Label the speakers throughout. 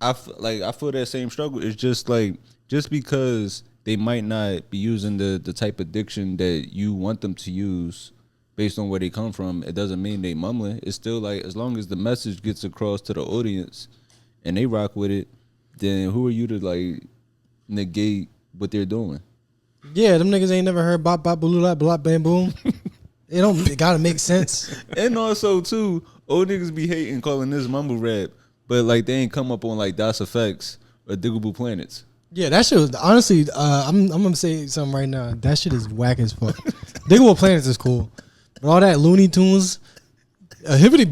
Speaker 1: I feel that same struggle. It's just like just because they might not be using the type of diction that you want them to use based on where they come from, it doesn't mean they mumbling. It's still like as long as the message gets across to the audience and they rock with it, then who are you to like negate what they're doing?
Speaker 2: Yeah, them niggas ain't never heard bop bop blah blah bam boom. It gotta make sense.
Speaker 1: And also too, old niggas be hating calling this mumble rap, but like they ain't come up on like Das Effects or Diggable Planets.
Speaker 2: Yeah, that shit was honestly. I'm gonna say something right now. That shit is whack as fuck. Diggable Planets is cool, but all that Looney Tunes, hibbity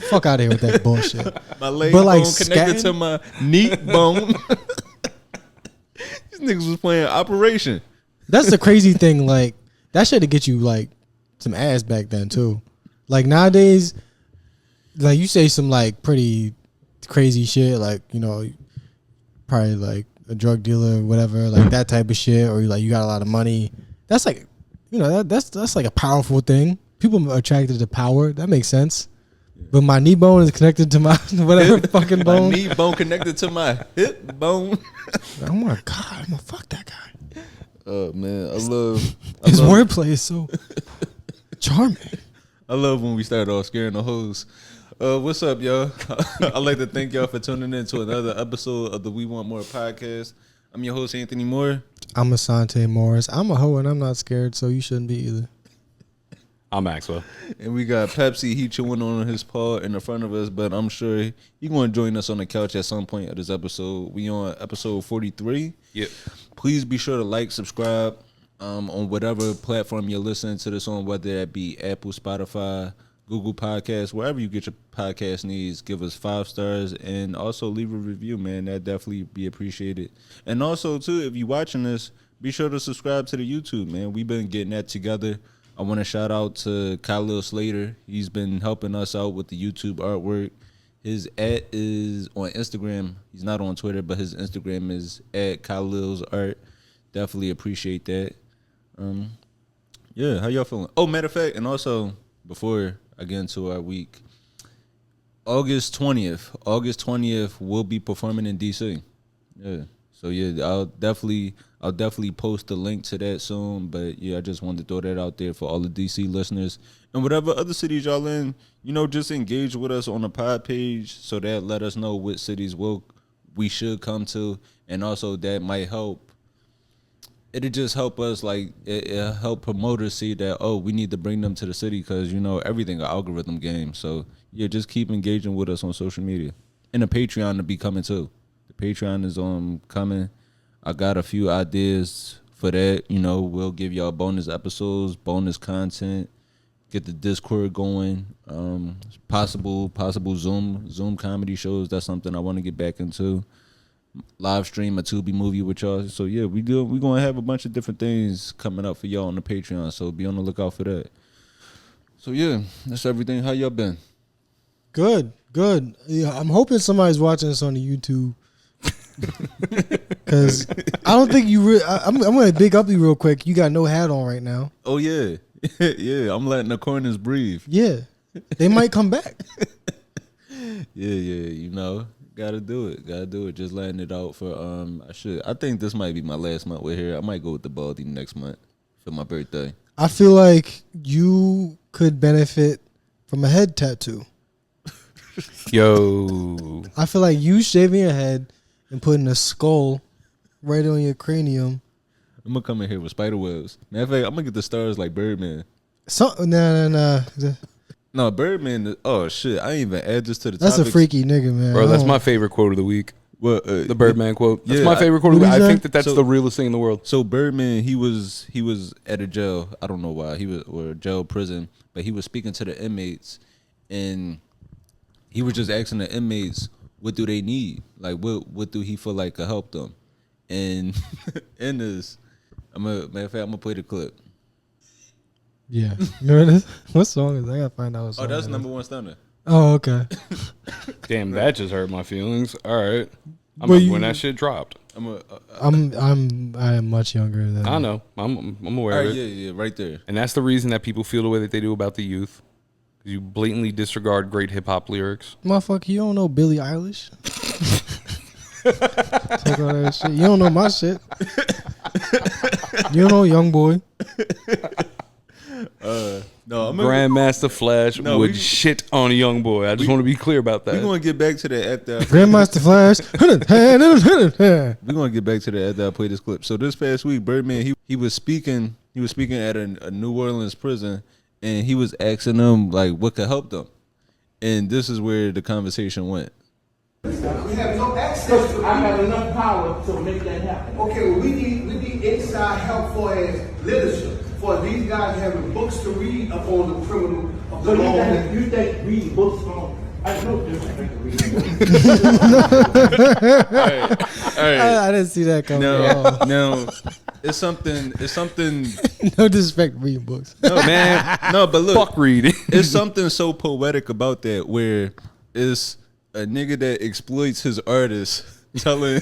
Speaker 2: fuck out of here with that bullshit.
Speaker 1: My leg bone connected to my knee bone. These niggas was playing Operation.
Speaker 2: That's the crazy thing. Like that shit to get you like some ass back then too. Like nowadays, like you say some like pretty crazy shit, like you know. Probably like a drug dealer or whatever, like that type of shit, or like you got a lot of money. That's like, you know, that's like a powerful thing. People are attracted to power. That makes sense. But my knee bone is connected to my whatever fucking bone.
Speaker 1: My knee bone connected to my hip bone.
Speaker 2: Oh my god, I'm gonna fuck that guy.
Speaker 1: Oh man, I love
Speaker 2: his wordplay is so charming.
Speaker 1: I love when we start off scaring the hoes. What's up, y'all? I'd like to thank y'all for tuning in to another episode of the We Want More podcast. I'm your host, Anthony Moore.
Speaker 2: I'm Asante Morris. I'm a hoe and I'm not scared, so you shouldn't be either.
Speaker 3: I'm Maxwell.
Speaker 1: And we got Pepsi. He chewing on his paw in the front of us, but I'm sure he's going to join us on the couch at some point of this episode. We on episode 43.
Speaker 3: Yep.
Speaker 1: Please be sure to like, subscribe on whatever platform you're listening to this on, whether that be Apple, Spotify, Google Podcasts, wherever you get your podcast needs. Give us 5 stars and also leave a review, man. That'd definitely be appreciated. And also, too, if you're watching this, be sure to subscribe to the YouTube, man. We've been getting that together. I want to shout out to Khalil Slater. He's been helping us out with the YouTube artwork. His @ is on Instagram. He's not on Twitter, but his Instagram is @Khalil's Art. Definitely appreciate that. Yeah, how y'all feeling? Oh, matter of fact, and also, before I get into our week, August 20th, we'll be performing in DC. Yeah. So yeah, I'll definitely post a link to that soon. But yeah, I just wanted to throw that out there for all the DC listeners. And whatever other cities y'all in, you know, just engage with us on the pod page so that let us know what cities we should come to. And also that might help. It'll just help us, like, it'll help promoters see that, oh, we need to bring them to the city because, you know, everything an algorithm game. So, yeah, just keep engaging with us on social media. And the Patreon to be coming, too. The Patreon is coming. I got a few ideas for that. You know, we'll give y'all bonus episodes, bonus content, get the Discord going, possible Zoom comedy shows. That's something I want to get back into. Live stream a Tubi movie with y'all. So yeah, we're gonna have a bunch of different things coming up for y'all on the Patreon. So be on the lookout for that. So yeah, that's everything. How y'all been?
Speaker 2: Good. Yeah, I'm hoping somebody's watching this on the YouTube. Cause I don't think you. I'm gonna big up you real quick. You got no hat on right now.
Speaker 1: Oh yeah, yeah. I'm letting the corners breathe.
Speaker 2: Yeah, they might come back.
Speaker 1: Yeah. You know. Gotta do it. Just letting it out for I think this might be my last month with hair. I might go with the baldy next month for my birthday.
Speaker 2: I feel like you could benefit from a head tattoo.
Speaker 3: Yo.
Speaker 2: I feel like you shaving your head and putting a skull right on your cranium.
Speaker 1: I'm gonna come in here with spider webs. Matter of fact, I'm gonna get the stars like Birdman.
Speaker 2: Nah.
Speaker 1: No, Birdman. Oh shit! I ain't even add this to the.
Speaker 2: That's
Speaker 1: topics.
Speaker 2: a freaky nigga, man.
Speaker 3: Bro, that's my favorite quote of the week.
Speaker 1: What
Speaker 3: the Birdman quote? That's
Speaker 1: yeah,
Speaker 3: my favorite quote of the week. I think that's
Speaker 1: so,
Speaker 3: the realest thing in the world.
Speaker 1: So Birdman, he was at a jail. I don't know why or jail prison, but he was speaking to the inmates, and he was just asking the inmates what do they need, like what do he feel like could help them, and in this, matter of fact, I'm gonna play the clip.
Speaker 2: Yeah. Remember this? What song is that? I gotta find out what song.
Speaker 1: Oh, that's number one Stunna.
Speaker 2: Oh, okay.
Speaker 3: Damn, that just hurt my feelings. All right. When that shit dropped.
Speaker 2: I am much younger than
Speaker 3: I know. I'm aware of it.
Speaker 1: Yeah, right there.
Speaker 3: And that's the reason that people feel the way that they do about the youth. You blatantly disregard great hip hop lyrics.
Speaker 2: Motherfucker, you don't know Billie Eilish. Talk all that shit. You don't know my shit. You don't know Young Boy.
Speaker 1: No,
Speaker 3: Grandmaster Flash would shit on a young boy. I just want to be clear about that.
Speaker 1: We're gonna get back to that after
Speaker 2: Grandmaster Flash.
Speaker 1: We're gonna get back to that after I play this clip. So this past week, Birdman he was speaking at a New Orleans prison, and he was asking them like what could help them, and this is where the conversation went.
Speaker 4: We have no access to.
Speaker 5: I have enough power to make that happen.
Speaker 4: Okay, well, we need inside help for as leadership. For these guys having books to read upon the criminal of the
Speaker 5: So
Speaker 4: law.
Speaker 5: you think reading books on? I know different than reading books.
Speaker 2: I didn't see that coming.
Speaker 1: No, it's something.
Speaker 2: No disrespect reading books.
Speaker 1: No, man. No, but look,
Speaker 3: Fuck reading.
Speaker 1: it's something so poetic about that, where it's a nigga that exploits his artists, telling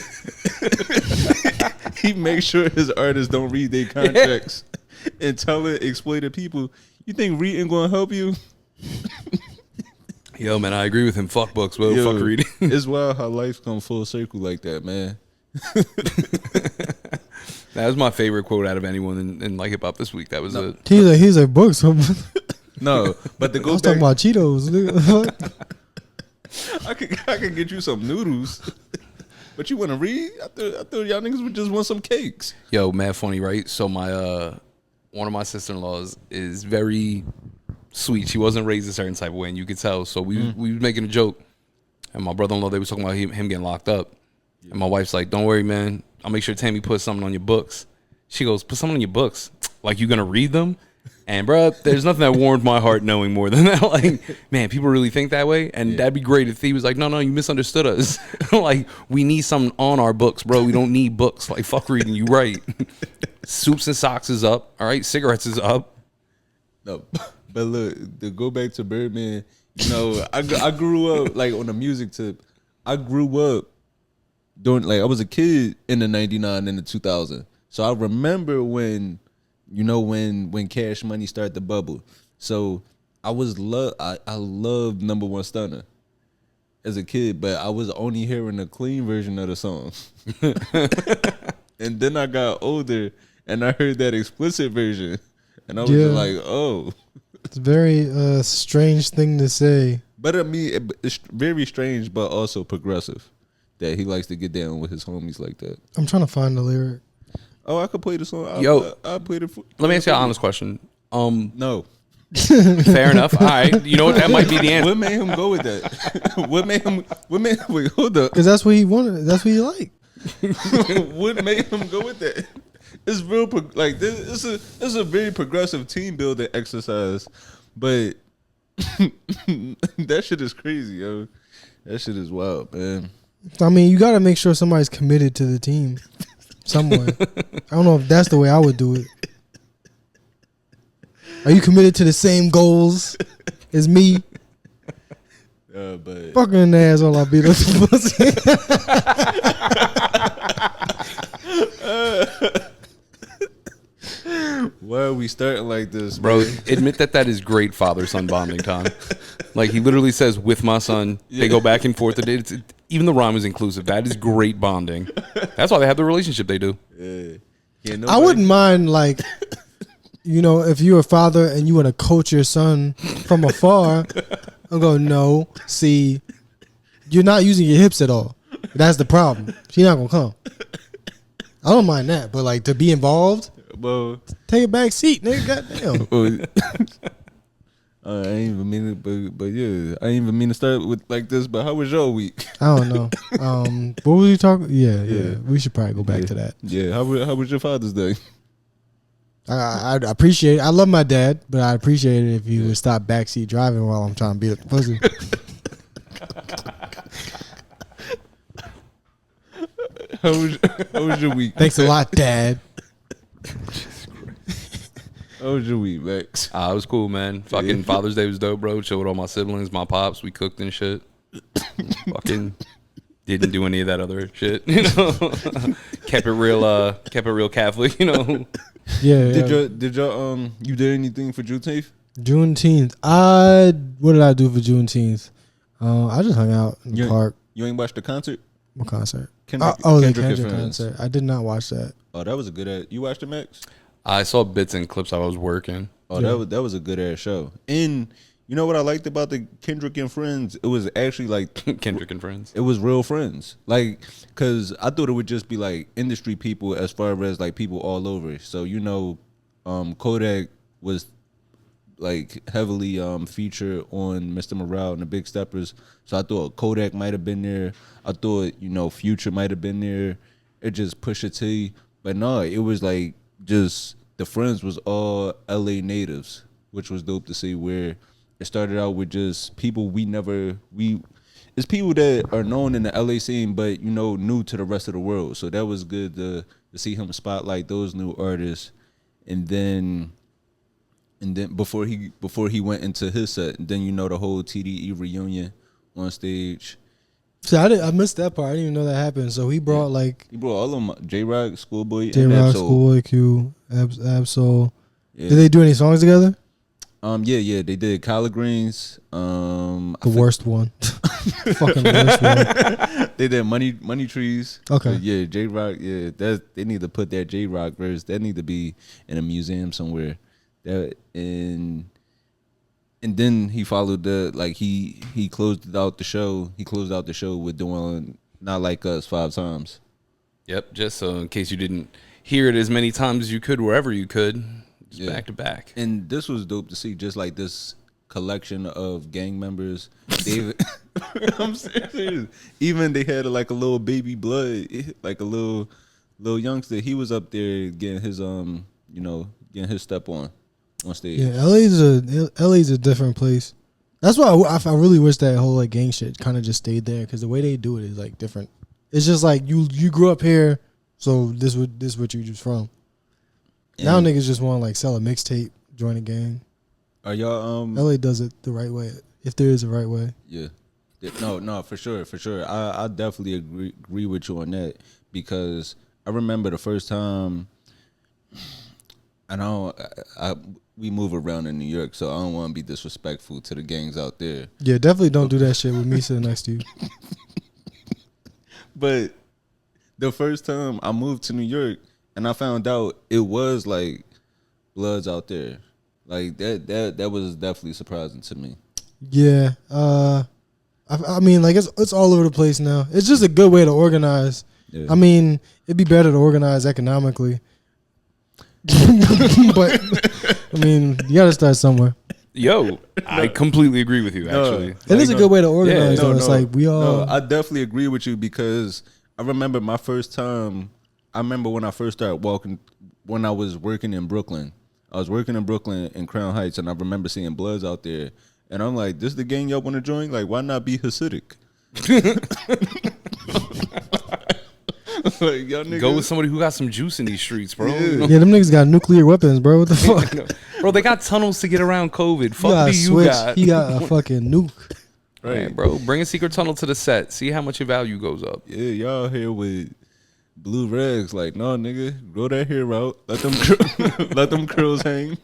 Speaker 1: he makes sure his artists don't read their contracts, and telling exploited people, you think reading gonna help you?
Speaker 3: Yo, man, I agree with him. Fuck books, bro. Fuck reading.
Speaker 1: It's wild how life come full circle like that, man.
Speaker 3: That was my favorite quote out of anyone in like hip hop this week. That was it.
Speaker 2: He's like books.
Speaker 1: No, but to
Speaker 2: I
Speaker 1: go
Speaker 2: was
Speaker 1: back,
Speaker 2: talking about Cheetos. Nigga.
Speaker 1: I could get you some noodles. But you want to read? I thought y'all niggas would just want some cakes.
Speaker 3: Yo, mad funny, right? So my one of my sister-in-laws is very sweet. She wasn't raised a certain type of way, and you could tell. So we was making a joke, and my brother-in-law, they was talking about him getting locked up, and my wife's like, "Don't worry, man. I'll make sure Tammy puts something on your books." She goes, "Put something on your books? Like you gonna read them?" And bro, there's nothing that warmed my heart knowing more than that. Like, man, people really think that way, and that'd be great if he was like, "No, you misunderstood us. Like, we need something on our books, bro. We don't need books. Like, fuck reading. You right. Soups and socks is up. All right, cigarettes is up."
Speaker 1: No, but look, to go back to Birdman, you know, I grew up like on the music tip. I grew up during I was a kid in the '99 and the 2000. So I remember when. You know when Cash Money started to bubble. So I loved number one Stunna as a kid, but I was only hearing the clean version of the song. And then I got older and I heard that explicit version. And I was just like, oh.
Speaker 2: It's a very strange thing to say.
Speaker 1: But I mean, it's very strange, but also progressive that he likes to get down with his homies like that.
Speaker 2: I'm trying to find the lyric.
Speaker 1: Oh, I could play the song. I'll play it.
Speaker 3: Let me ask you an honest question.
Speaker 1: No.
Speaker 3: Fair enough. All right. You know what? That might be the answer.
Speaker 1: What made him go with that? Wait, hold up.
Speaker 2: Because that's what he wanted. That's what he liked.
Speaker 1: What made him go with that? It's real, this is a very progressive team building exercise, but that shit is crazy, yo. That shit is wild, man.
Speaker 2: I mean, you got to make sure somebody's committed to the team somewhere. I don't know if that's the way I would do it. Are you committed to the same goals as me?
Speaker 1: But
Speaker 2: Fucking in the ass while I beat up some pussy.
Speaker 1: why are we starting like this,
Speaker 3: Bro,
Speaker 1: man?
Speaker 3: admit that is great father-son bonding time. Like, he literally says, with my son, they go back and forth. Even the rhyme is inclusive. That is great bonding. That's why they have the relationship they do.
Speaker 1: Yeah.
Speaker 2: I wouldn't mind, like, if you're a father and you want to coach your son from afar, I'm going, no, see, you're not using your hips at all. That's the problem. She's not going to come. I don't mind that, but, like, to be involved,
Speaker 1: Well,
Speaker 2: take a back seat, nigga, goddamn.
Speaker 1: I ain't even mean it, but yeah, I ain't even mean to start with like this. But how was your week?
Speaker 2: I don't know. What was you talking? Yeah. We should probably go back to that.
Speaker 1: Yeah, how was your Father's Day?
Speaker 2: I appreciate it. I love my dad, but I appreciate it if you would stop backseat driving while I'm trying to beat up the pussy.
Speaker 1: How was your week?
Speaker 2: Thanks a lot, Dad.
Speaker 1: How was your week, Max?
Speaker 3: It was cool, man. Fucking Father's Day was dope, bro. Chilled with all my siblings, my pops. We cooked and shit. Fucking didn't do any of that other shit, kept it real Catholic,
Speaker 2: Yeah.
Speaker 1: Did you do anything for Juneteenth?
Speaker 2: Juneteenth. What did I do for Juneteenth? I just hung out in the park.
Speaker 1: You ain't watched the concert?
Speaker 2: What concert?
Speaker 1: Kendrick
Speaker 2: the Kendrick
Speaker 1: and Friends.
Speaker 2: concert. I did not watch that.
Speaker 1: Oh, that was a good ass. You watched it, Max?
Speaker 3: I saw bits and clips. I was working.
Speaker 1: Oh, that was a good ass show. And you know what I liked about the Kendrick and Friends? It was actually like
Speaker 3: Kendrick and Friends.
Speaker 1: It was real friends. Like, cause I thought it would just be like industry people as far as like people all over. So Kodak was like heavily featured on Mr. Morale and the Big Steppers. So I thought Kodak might have been there. I thought, Future might have been there. It just Pusha T. But no, it was like just the Friends was all LA natives, which was dope to see, where it started out with just people it's people that are known in the LA scene, but new to the rest of the world. So that was good to see him spotlight those new artists. And then before he went into his set, and then the whole TDE reunion on stage.
Speaker 2: So I missed that part. I didn't even know that happened. So he brought
Speaker 1: all of them, J-Rock, Schoolboy,
Speaker 2: J-Rock,
Speaker 1: and Absol.
Speaker 2: Schoolboy Q, Absol.
Speaker 1: Yeah.
Speaker 2: Did they do any songs together?
Speaker 1: Yeah, they did Collard Greens.
Speaker 2: The worst one. Fucking worst one.
Speaker 1: They did Money Trees.
Speaker 2: Okay.
Speaker 1: Yeah, J-Rock, yeah. They need to put that J-Rock verse. That need to be in a museum somewhere. And then he followed he closed out the show. He closed out the show with doing Not Like Us 5 times.
Speaker 3: Yep, just so in case you didn't hear it as many times as you could wherever you could. Back to back.
Speaker 1: And this was dope to see, just like this collection of gang members. David, I'm serious. Even they had like a little baby blood, like a little youngster. He was up there getting his getting his step on stage.
Speaker 2: Yeah, LA's a different place. That's why I really wish that whole like gang shit kind of just stayed there, because the way they do it is like different. It's just like you grew up here, so this is what you just from. Now niggas just want to like sell a mixtape, join a gang.
Speaker 1: Are y'all
Speaker 2: LA does it the right way, if there is a right way.
Speaker 1: Yeah. No, for sure. I definitely agree with you on that, because I remember the first time. We move around in New York, so I don't want to be disrespectful to the gangs out there.
Speaker 2: Yeah, definitely don't do that shit with me sitting next to you.
Speaker 1: But the first time I moved to New York, and I found out it was like Bloods out there. Like that was definitely surprising to me.
Speaker 2: Yeah. I mean, like it's all over the place now. It's just a good way to organize. Yeah. I mean, it'd be better to organize economically. But I mean, you gotta start somewhere.
Speaker 3: Yo, I completely agree with you, actually.
Speaker 2: It is a good way to organize. It's like we all.
Speaker 1: No, I definitely agree with you, because I remember my first time. I remember when I first started walking, when I was working in Brooklyn. I was working in Brooklyn in Crown Heights, and I remember seeing Bloods out there. And I'm like, this is the gang y'all want to join? Like, why not be Hasidic? Like, y'all niggas.
Speaker 3: Go with somebody who got some juice in these streets, bro.
Speaker 2: Yeah, them niggas got nuclear weapons, bro. What the fuck?
Speaker 3: Bro, they got tunnels to get around COVID. Fuck do you got?
Speaker 2: He got a fucking nuke.
Speaker 3: Right, man, bro. Bring a secret tunnel to the set. See how much your value goes up.
Speaker 1: Yeah, y'all here with blue rags. Like, no, nigga, go that hair out. Let them curls hang.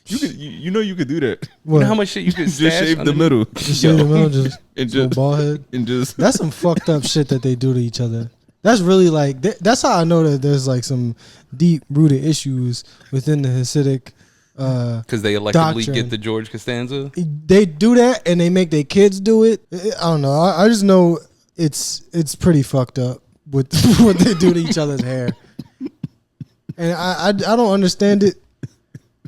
Speaker 1: You could do that.
Speaker 2: What?
Speaker 3: You know how much shit you could
Speaker 1: just shave the middle.
Speaker 2: Just shave the middle, just bald head.
Speaker 1: And just
Speaker 2: that's some fucked up shit that they do to each other. That's really like that's how I know that there's like some deep rooted issues within the Hasidic.
Speaker 3: Because they electively
Speaker 2: doctrine.
Speaker 3: get the George Costanza.
Speaker 2: They do that and they make their kids do it. I don't know. I just know it's pretty fucked up with what they do to each other's hair, and I don't understand it.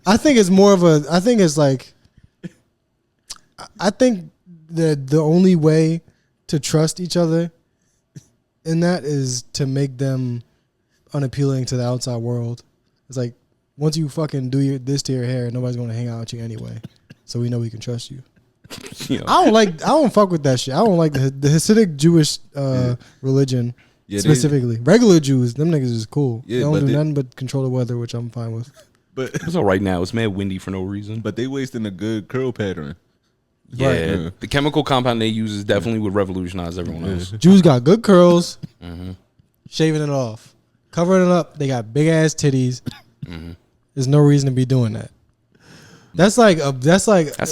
Speaker 2: I think it's more of a. I think it's like. I think that the only way to trust each other in that is to make them unappealing to the outside world. It's like, once you fucking do this to your hair, nobody's gonna hang out with you anyway. So we know we can trust you. I don't fuck with that shit. I don't like the Hasidic Jewish religion specifically. Regular Jews, them niggas is cool. They don't do nothing but control the weather, which I'm fine with.
Speaker 1: But
Speaker 3: it's all right now. It's mad windy for no reason.
Speaker 1: But they wasting a good curl pattern.
Speaker 3: Yeah, right. The chemical compound they use is definitely would revolutionize everyone else.
Speaker 2: Jews got good curls, shaving it off, covering it up. They got big ass titties. There's no reason to be doing that. That's like
Speaker 3: That's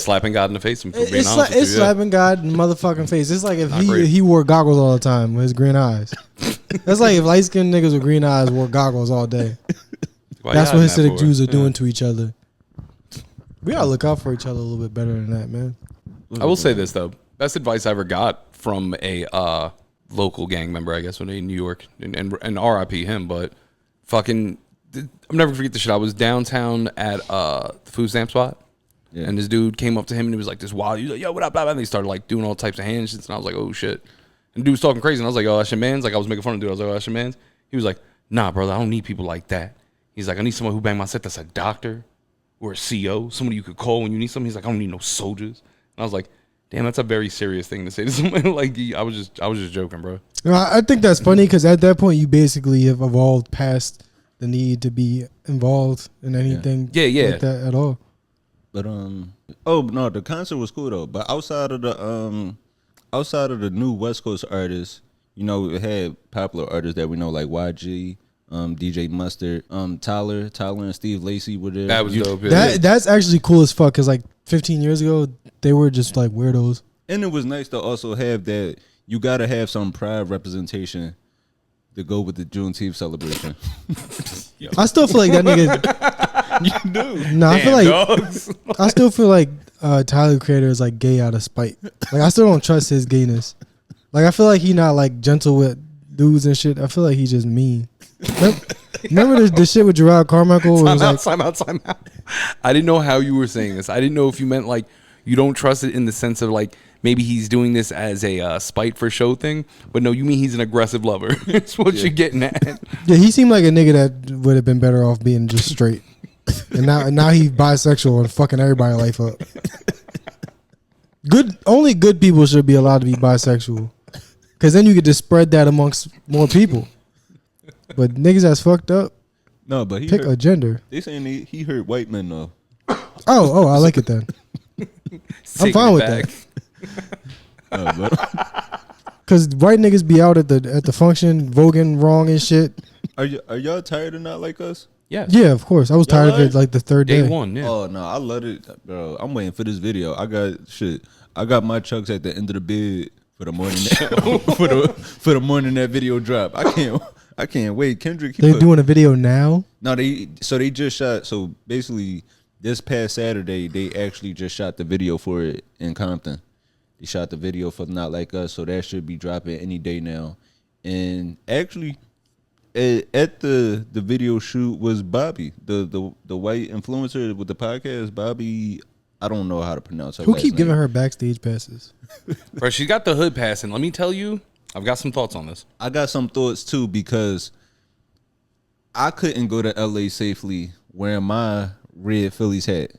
Speaker 3: slapping God in the face. For being
Speaker 2: it's
Speaker 3: honest with
Speaker 2: it's
Speaker 3: you,
Speaker 2: slapping God in the motherfucking face. It's like if
Speaker 3: great.
Speaker 2: he wore goggles all the time with his green eyes. That's like if light skinned niggas with green eyes wore goggles all day.
Speaker 3: Why
Speaker 2: That's
Speaker 3: you
Speaker 2: what
Speaker 3: hiding that
Speaker 2: Hasidic
Speaker 3: for?
Speaker 2: Jews are doing to each other. We gotta look out for each other a little bit better than that, man.
Speaker 3: I will say this though, best advice I ever got from a local gang member, I guess, when in New York, and R.I.P. him, but fucking, I'm never forget this shit. I was downtown at the food stamp spot, and this dude came up to him and he was like, "This wild," he was like, "Yo, what up?" Blah, blah. And they started like doing all types of handshakes, and I was like, "Oh shit!" And the dude was talking crazy, and I was like, "Oh, that's your man's." Like I was making fun of the dude. I was like, "Oh, that's your man's." He was like, "Nah, brother, I don't need people like that." He's like, "I need someone who bang my set that's a doctor or a CO, somebody you could call when you need something." He's like, "I don't need no soldiers." And I was like, damn, that's a very serious thing to say to somebody. Like, I was just joking, bro.
Speaker 2: I think that's funny because at that point you basically have evolved past the need to be involved in anything like that at all.
Speaker 1: But oh no, the concert was cool though. But outside of the new West Coast artists, you know, it had popular artists that we know like YG, DJ Mustard, Tyler and Steve Lacy were there.
Speaker 3: That was dope. Yeah.
Speaker 2: That's actually cool as fuck because like 15 years ago they were just like weirdos.
Speaker 1: And it was nice to also have that. You gotta have some pride representation to go with the Juneteenth celebration.
Speaker 2: I still feel like that nigga.
Speaker 1: You do.
Speaker 2: No, I feel like
Speaker 3: dogs.
Speaker 2: I still feel like Tyler the Creator is like gay out of spite. Like I still don't trust his gayness. Like I feel like he not like gentle with dudes and shit. I feel like he's just mean. Remember the shit with Gerard Carmichael?
Speaker 3: Time out. I didn't know how you were saying this. I didn't know if you meant like you don't trust it in the sense of like maybe he's doing this as a spite for show thing, but no, you mean he's an aggressive lover. That's what you're getting at.
Speaker 2: Yeah, he seemed like a nigga that would have been better off being just straight. And now he's bisexual and fucking everybody's life up. Only good people should be allowed to be bisexual, because then you could just spread that amongst more people. But niggas that's fucked up,
Speaker 1: No, but he
Speaker 2: pick a gender.
Speaker 1: They saying he hurt white men though.
Speaker 2: Oh, I like it then. I'm fine with
Speaker 1: that.
Speaker 2: Cause white niggas be out at the function voguing wrong and shit.
Speaker 1: Are y'all tired of not like us?
Speaker 3: Yeah.
Speaker 2: Yeah, of course. I was tired of it like the third day.
Speaker 3: Day one, yeah.
Speaker 1: Oh no, I love it, bro. I'm waiting for this video. I got my chucks at the end of the bed for the morning for the morning that video drop. I can't wait. Kendrick,
Speaker 2: They're doing a video now.
Speaker 1: No, they just shot. So basically, this past Saturday, they actually just shot the video for it in Compton. They shot the video for Not Like Us, so that should be dropping any day now. And actually, at the video shoot was Bobby, the white influencer with the podcast. Bobby, I don't know how to pronounce her.
Speaker 2: Who keep giving her backstage passes?
Speaker 3: Bro, she got the hood pass, and let me tell you, I've got some thoughts on this.
Speaker 1: I got some thoughts too, because I couldn't go to LA safely wearing my red Phillies hat.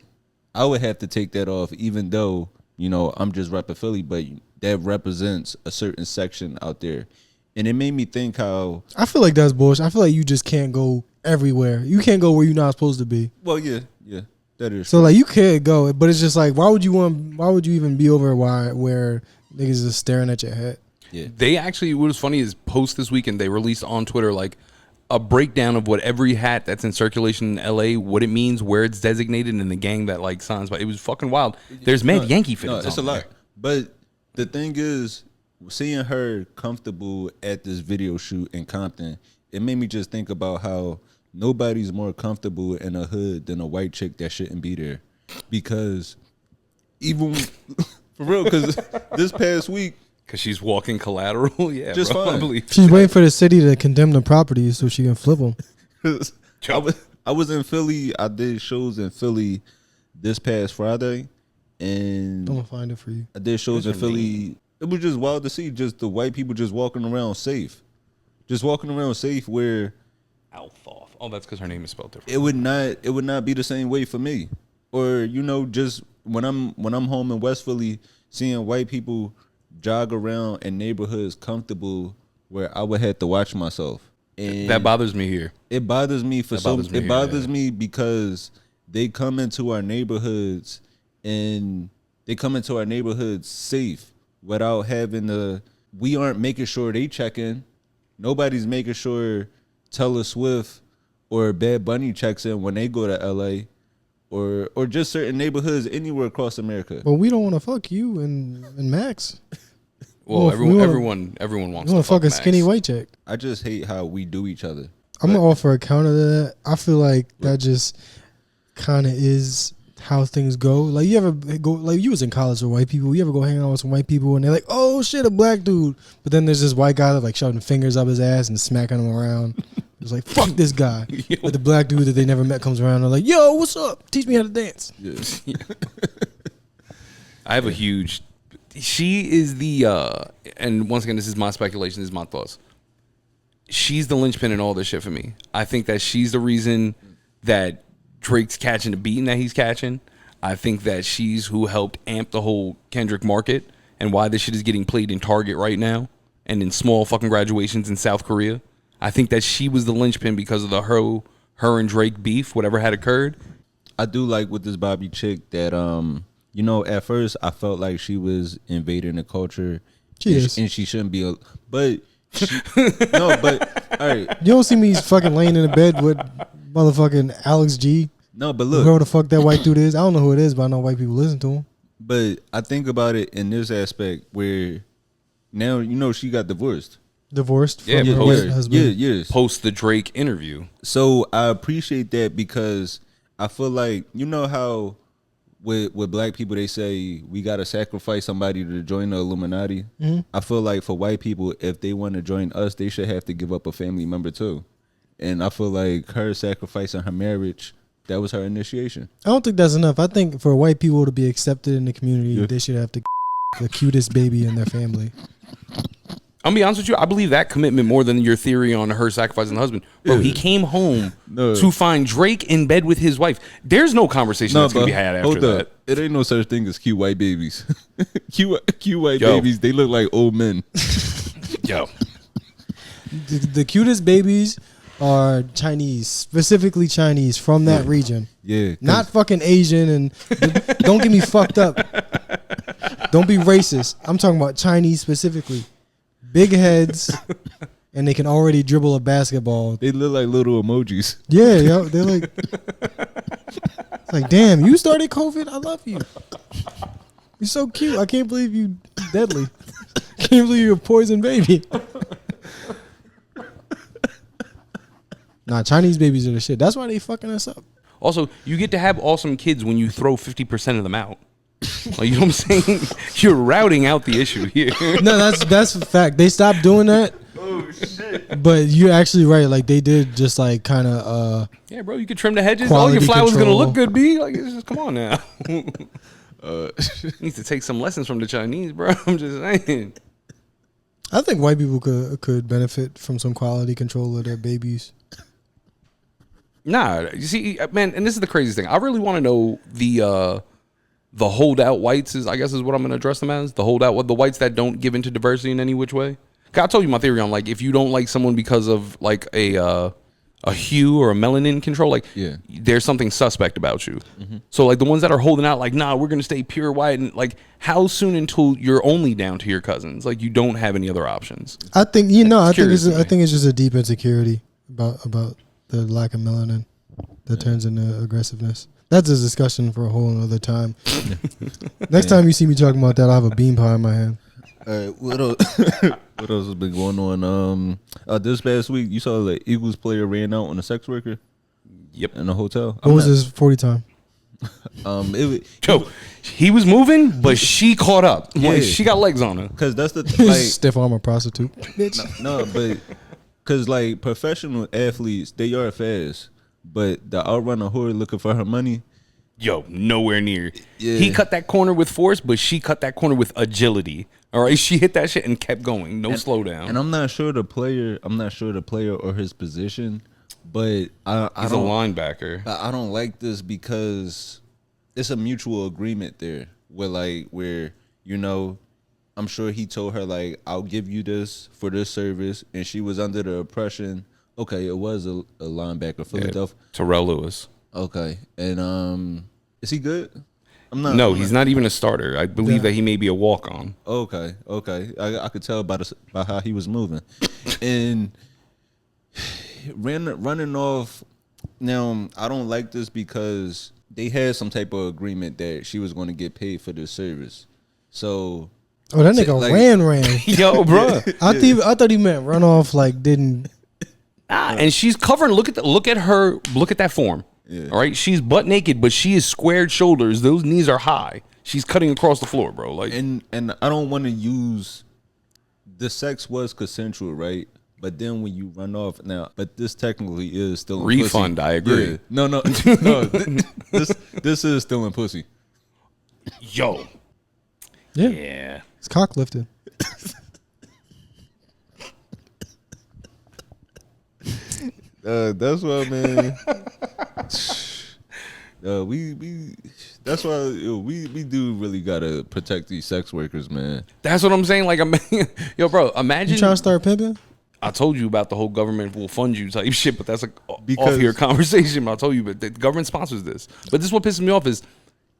Speaker 1: I would have to take that off, even though, you know, I'm just repping Philly, but that represents a certain section out there. And it made me think how...
Speaker 2: I feel like that's bullshit. I feel like you just can't go everywhere. You can't go where you're not supposed to be.
Speaker 1: Well, yeah, that is
Speaker 2: so
Speaker 1: true.
Speaker 2: like you could go, but it's just like, why would you even be over where niggas is staring at your head?
Speaker 1: Yeah.
Speaker 3: They actually, what was funny is post this weekend, they released on Twitter like a breakdown of what every hat that's in circulation in LA, what it means, where it's designated, and the gang that like signs. But it was fucking wild. There's mad Yankee fans.
Speaker 1: No, it's a lot. But the thing is, seeing her comfortable at this video shoot in Compton, it made me just think about how nobody's more comfortable in a hood than a white chick that shouldn't be there. Because even for real, because this past week,
Speaker 3: because she's walking collateral. Yeah,
Speaker 1: just
Speaker 3: bro,
Speaker 1: fine.
Speaker 3: I believe
Speaker 2: She's waiting for the city to condemn the properties so she can flip them.
Speaker 1: I was in Philly. I did shows in Philly this past Friday, and
Speaker 2: I'm gonna find it for you.
Speaker 1: I did shows in Philly. It was just wild to see just the white people just walking around safe. Where
Speaker 3: Alfalf. Oh, that's because her name is spelled different.
Speaker 1: it would not be the same way for me. Or, you know, just when I'm home in West Philly, seeing white people jog around in neighborhoods comfortable where I would have to watch myself. And
Speaker 3: that bothers me here.
Speaker 1: It bothers me me because they come into our neighborhoods and they come into our neighborhoods safe without having to. We aren't making sure they check in. Nobody's making sure Taylor Swift or Bad Bunny checks in when they go to LA. or just certain neighborhoods anywhere across America.
Speaker 2: But we don't want to fuck you and Max.
Speaker 3: Well, everyone wants
Speaker 2: You want
Speaker 3: to
Speaker 2: to fuck a
Speaker 3: Max.
Speaker 2: skinny white chick.
Speaker 1: I just hate how we do each other.
Speaker 2: I'm gonna offer a counter to that. I feel like that just kind of is how things go. Like you ever go, like you was in college with white people. You ever go hang out with some white people and they're like, "Oh shit, a black dude," but then there's this white guy that like shoving fingers up his ass and smacking him around. It's like, fuck this guy. But the black dude that they never met comes around and they're like, "Yo, what's up? Teach me how to dance."
Speaker 1: Yeah.
Speaker 3: I have a huge. She is the, and once again, this is my speculation. This is my thoughts. She's the linchpin in all this shit for me. I think that she's the reason that Drake's catching the beating that he's catching. I think that she's who helped amp the whole Kendrick market and why this shit is getting played in Target right now and in small fucking graduations in South Korea. I think that she was the linchpin because of the her and Drake beef, whatever had occurred.
Speaker 1: I do like with this Bobby chick that you know, at first I felt like she was invading the culture.
Speaker 2: She is.
Speaker 1: And she shouldn't be but no, but all right.
Speaker 2: You don't see me fucking laying in the bed with motherfucking Alex G.
Speaker 1: No, but look,
Speaker 2: whoever the fuck that white dude is, I don't know who it is, but I know white people listen to him.
Speaker 1: But I think about it in this aspect where now you know she got divorced.
Speaker 2: Divorced from
Speaker 3: Yeah,
Speaker 2: her
Speaker 3: post-
Speaker 2: white husband.
Speaker 1: Yes.
Speaker 3: Post the Drake interview.
Speaker 1: So I appreciate that because I feel like, you know how with black people they say we gotta sacrifice somebody to join the Illuminati.
Speaker 2: Mm-hmm.
Speaker 1: I feel like for white people, if they want to join us, they should have to give up a family member too. And I feel like her sacrificing her marriage, that was her initiation.
Speaker 2: I don't think that's enough. I think for white people to be accepted in the community, they should have to the cutest baby in their family.
Speaker 3: I'll be honest with you. I believe that commitment more than your theory on her sacrificing the husband. Bro, he came home to find Drake in bed with his wife. There's no conversation that's going to be had after that.
Speaker 1: It ain't no such thing as cute white babies. cute white babies, they look like old men.
Speaker 3: Yo.
Speaker 2: The cutest babies are Chinese, specifically Chinese from that region.
Speaker 1: Yeah.
Speaker 2: Not fucking Asian and don't get me fucked up. Don't be racist. I'm talking about Chinese specifically. Big heads, and they can already dribble a basketball.
Speaker 1: They look like little emojis.
Speaker 2: Yeah, yo, they're like, it's like, damn, you started COVID. I love you. You're so cute. I can't believe you deadly. I can't believe you're a poison baby. Nah, Chinese babies are the shit. That's why they fucking us up.
Speaker 3: Also, you get to have awesome kids when you throw 50% of them out. Like, you know what I'm saying? You're routing out the issue here.
Speaker 2: No, that's a fact. They stopped doing that.
Speaker 3: Oh shit!
Speaker 2: But you're actually right. Like they did, just like kind of.
Speaker 3: Yeah, bro. You can trim the hedges. All your flowers
Speaker 2: control.
Speaker 3: gonna look good, B. Like, it's just, come on now. Needs to take some lessons from the Chinese, bro. I'm just saying.
Speaker 2: I think white people could benefit from some quality control of their babies.
Speaker 3: Nah, you see, man, and this is the craziest thing. I really want to know the holdout whites is, I guess, is what I'm going to address them as. The holdout, the whites that don't give into diversity in any which way. I told you my theory on, like, if you don't like someone because of like a hue or a melanin control, like, there's something suspect about you. Mm-hmm. So like the ones that are holding out, like, nah, we're going to stay pure white, and like, how soon until you're only down to your cousins? Like, you don't have any other options.
Speaker 2: I think I think it's just a deep insecurity about the lack of melanin that turns into aggressiveness. That's a discussion for a whole other time. Next time you see me talking about that, I'll have a bean pie in my hand.
Speaker 1: All right, what else? What else has been going on? This past week, you saw the Eagles player ran out on a sex worker.
Speaker 3: Yep,
Speaker 1: in a hotel.
Speaker 2: What was his 40 time?
Speaker 3: He was moving, but she caught up. Yeah. Like, she got legs on her.
Speaker 1: Cause that's the like
Speaker 2: stiff arm prostitute. Bitch.
Speaker 1: No, but cause like professional athletes, they are fast, but the outrunner whore looking for her money.
Speaker 3: Yo, nowhere near.
Speaker 1: Yeah.
Speaker 3: He cut that corner with force, but she cut that corner with agility. All right, she hit that shit and kept going, no slowdown.
Speaker 1: And I'm not sure the player or his position, but he's a
Speaker 3: linebacker.
Speaker 1: I don't like this because it's a mutual agreement there, where you know, I'm sure he told her like, I'll give you this for this service, and she was under the impression, okay, it was a linebacker, Philadelphia,
Speaker 3: Terrell Lewis.
Speaker 1: Okay, and is he good?
Speaker 3: He's not even a starter. I believe that he may be a walk-on.
Speaker 1: Okay. I could tell by how he was moving, and running off. Now I don't like this because they had some type of agreement that she was going to get paid for this service. So,
Speaker 2: oh, that nigga
Speaker 1: like,
Speaker 2: ran.
Speaker 3: Yo, bro.
Speaker 2: I thought he meant run off. Like didn't.
Speaker 3: And she's covering. Look at that form.
Speaker 1: Yeah.
Speaker 3: All right, she's butt naked, but she is squared shoulders. Those knees are high. She's cutting across the floor, bro. Like,
Speaker 1: and I don't want to use the sex was consensual, right? But then when you run off now, but this technically is still in
Speaker 3: refund.
Speaker 1: pussy.
Speaker 3: I agree.
Speaker 1: Yeah. No. This is still in pussy.
Speaker 3: Yo.
Speaker 2: Yeah. It's cock lifted.
Speaker 1: That's why, man. We that's why we do really gotta protect these sex workers, man.
Speaker 3: That's what I'm saying. Like, yo, bro, imagine
Speaker 2: You trying to start pimping?
Speaker 3: I told you about the whole government will fund you type shit, but that's like
Speaker 1: Because-
Speaker 3: off here conversation. I told you, but the government sponsors this. But this is what pisses me off is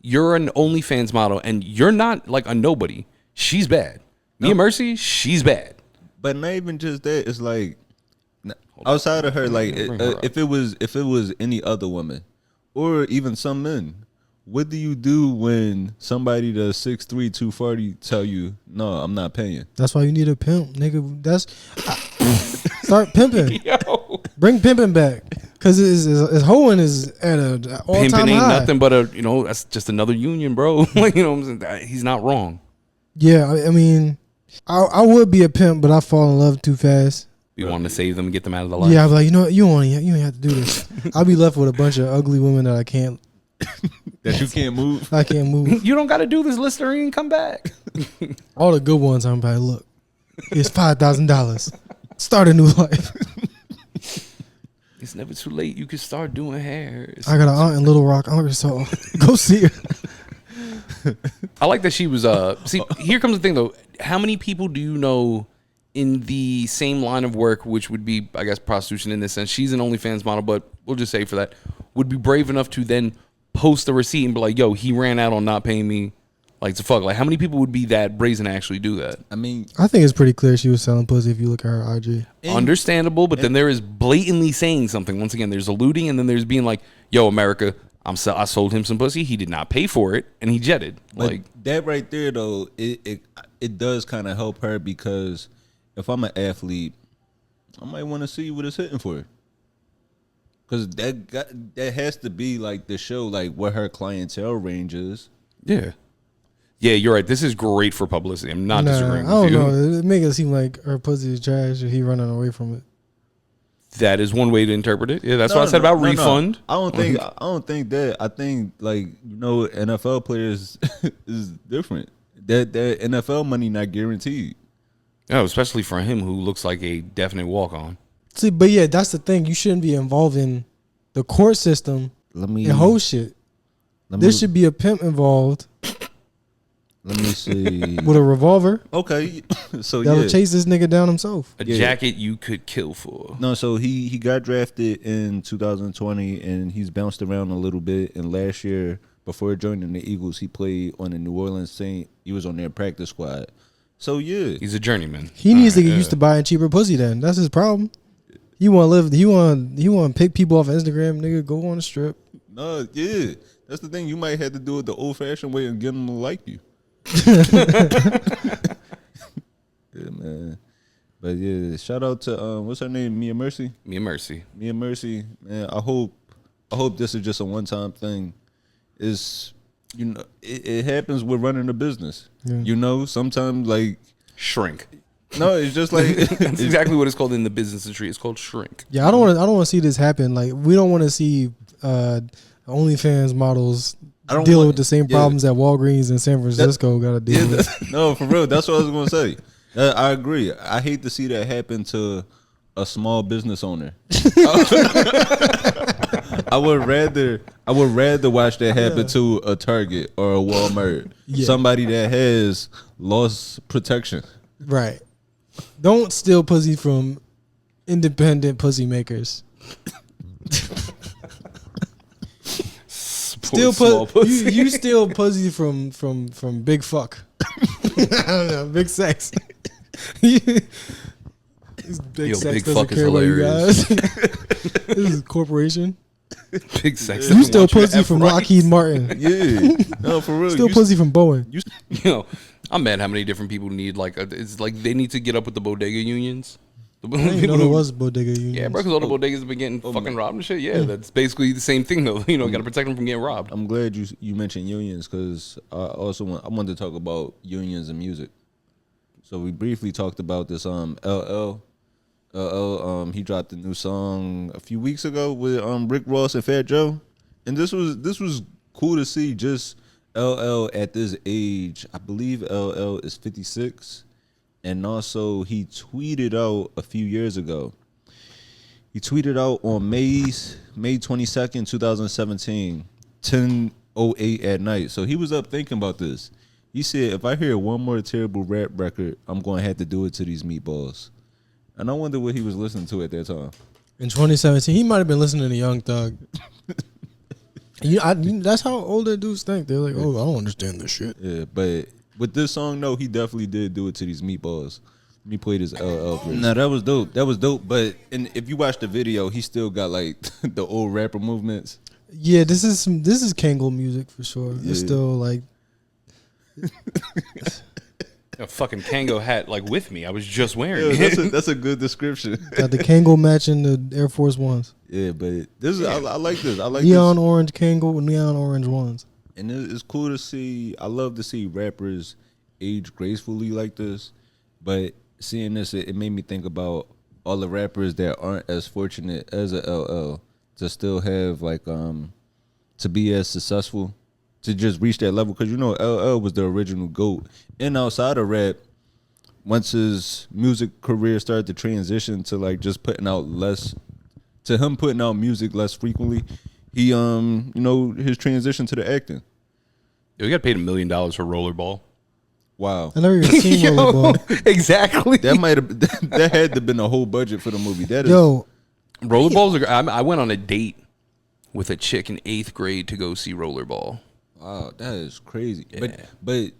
Speaker 3: you're an OnlyFans model and you're not like a nobody. She's bad. Mia Mercy, she's bad.
Speaker 1: But not even just that. It's like outside of her, like if it was any other woman, or even some men, what do you do when somebody that's 6'3", 240 tell you, no, I'm not paying?
Speaker 2: That's why you need a pimp, nigga. Start pimping.
Speaker 3: Yo.
Speaker 2: Bring pimping back, cause his hoeing is at an all time
Speaker 3: Pimping ain't
Speaker 2: high.
Speaker 3: nothing but that's just another union, bro. Like, you know what I'm saying? He's not wrong.
Speaker 2: Yeah, I mean, I would be a pimp, but I fall in love too fast.
Speaker 3: You want to save them and get them out of the life.
Speaker 2: Yeah, I'm like, you know what? You ain't have to do this. I'll be left with a bunch of ugly women that I can't move. I can't move.
Speaker 3: You don't got to do this, Listerine. Come back.
Speaker 2: All the good ones, I'm like, look, it's $5,000. Start a new life.
Speaker 3: It's never too late. You can start doing hair.
Speaker 2: I got an aunt in Little Rock, Arkansas. Go see her.
Speaker 3: I like that she was. See, here comes the thing though. How many people do you know in the same line of work, which would be, I guess, prostitution in this sense? She's an OnlyFans model, but we'll just say for that, would be brave enough to then post the receipt and be like, "Yo, he ran out on not paying me." Like, to fuck. Like, how many people would be that brazen to actually do that?
Speaker 1: I mean,
Speaker 2: I think it's pretty clear she was selling pussy if you look at her IG.
Speaker 3: Understandable, but then there is blatantly saying something. Once again, there's alluding, and then there's being like, "Yo, America, I sold him some pussy. He did not pay for it, and he jetted."
Speaker 1: but
Speaker 3: Like,
Speaker 1: that right there though, it does kind of help her, because if I'm an athlete, I might want to see what it's hitting for. Because that has to be like the show, like what her clientele range is.
Speaker 3: yeah. Yeah, you're right. This is great for publicity. I'm not disagreeing
Speaker 2: I
Speaker 3: with
Speaker 2: don't
Speaker 3: you.
Speaker 2: know. It make it seem like her pussy is trash and he running away from it.
Speaker 3: That is one way to interpret it. Yeah, that's what I said about refund.
Speaker 1: I don't think that. I think, like, NFL players is different. That NFL money not guaranteed.
Speaker 3: Oh, especially for him who looks like a definite walk on.
Speaker 2: See, but yeah, that's the thing. You shouldn't be involved in the court system and whole shit. There should be a pimp involved.
Speaker 1: Let me see.
Speaker 2: With a revolver.
Speaker 1: Okay, so
Speaker 2: that'll chase this nigga down himself.
Speaker 3: A jacket you could kill for.
Speaker 1: No, so he got drafted in 2020, and he's bounced around a little bit. And last year, before joining the Eagles, he played on the New Orleans Saints. He was on their practice squad. So yeah,
Speaker 3: He's a journeyman.
Speaker 2: He needs to get used to buying cheaper pussy. Then that's his problem. He want to live. He want to pick people off Instagram. Nigga, go on the strip.
Speaker 1: no, yeah, that's the thing. You might have to do it the old-fashioned way and get them to like you. Yeah, man. But yeah, shout out to what's her name? Mia Mercy.
Speaker 3: Mia Mercy,
Speaker 1: Man. I hope this is just a one-time thing. It's it happens with running a business. Yeah. Sometimes like
Speaker 3: shrink.
Speaker 1: No, it's just like
Speaker 3: That's exactly what it's called in the business industry. It's called shrink.
Speaker 2: Yeah, I don't want to see this happen. Like, we don't want to see OnlyFans models dealing with the same problems that Walgreens in San Francisco got to deal with.
Speaker 1: No, for real. That's what I was gonna say. I agree. I hate to see that happen to a small business owner. I would rather watch that happen to a Target or a Walmart. Yeah. Somebody that has lost protection.
Speaker 2: Right. Don't steal pussy from independent pussy makers. You steal pussy from big fuck. I don't know, big sex. Big
Speaker 3: Yo,
Speaker 2: sex
Speaker 3: big
Speaker 2: doesn't
Speaker 3: fuck is
Speaker 2: care about you
Speaker 3: hilarious.
Speaker 2: guys. This is a corporation.
Speaker 3: Big sex.
Speaker 2: You still pussy from Lockheed Martin.
Speaker 1: Yeah, no, for real.
Speaker 2: Still pussy from Boeing.
Speaker 3: You know, I'm mad how many different people need it's like they need to get up with the bodega unions.
Speaker 2: I didn't know there was bodega unions.
Speaker 3: Yeah, bro, because all the bodegas have been getting fucking robbed and shit. Yeah, that's basically the same thing though. You know, got to protect them from getting robbed.
Speaker 1: I'm glad you mentioned unions because I wanted to talk about unions and music. So we briefly talked about this LL. He dropped a new song a few weeks ago with Rick Ross and Fat Joe, and this was cool to see. Just LL at this age, I believe LL is 56. And also, he tweeted out a few years ago. He tweeted out on May 22nd, 2017, 10:08 at night. So he was up thinking about this. He said, if I hear one more terrible rap record, I'm going to have to do it to these meatballs. And I wonder what he was listening to at that time.
Speaker 2: In 2017, he might have been listening to Young Thug. That's how older dudes think. They're like, oh, I don't understand this shit.
Speaker 1: Yeah, but... with this song, no, he definitely did do it to these meatballs. Let me play this LL verse. Nah, that was dope. That was dope. But if you watch the video, he still got like the old rapper movements.
Speaker 2: Yeah, this is Kangol music for sure. Yeah. It's still like
Speaker 3: a fucking Kango hat like with me. I was just wearing it.
Speaker 1: That's a good description.
Speaker 2: Got the Kangol matching the Air Force Ones.
Speaker 1: Yeah, but this is I like this. I like
Speaker 2: neon
Speaker 1: this.
Speaker 2: Orange Kangol with neon orange ones.
Speaker 1: And it's cool to see. I love to see rappers age gracefully like this. But seeing this, it made me think about all the rappers that aren't as fortunate as a LL to still have like to be as successful, to just reach that level. Because you know LL was the original GOAT. And outside of rap, once his music career started to transition to like just putting out music less frequently, he his transition to the acting.
Speaker 3: Yo, he got paid $1 million for Rollerball.
Speaker 1: Wow.
Speaker 2: I never even seen Rollerball.
Speaker 3: Exactly.
Speaker 1: That had to have been a whole budget for the movie.
Speaker 3: Rollerballs are. I went on a date with a chick in 8th grade to go see Rollerball.
Speaker 1: Wow, that is crazy.
Speaker 3: Yeah.
Speaker 1: But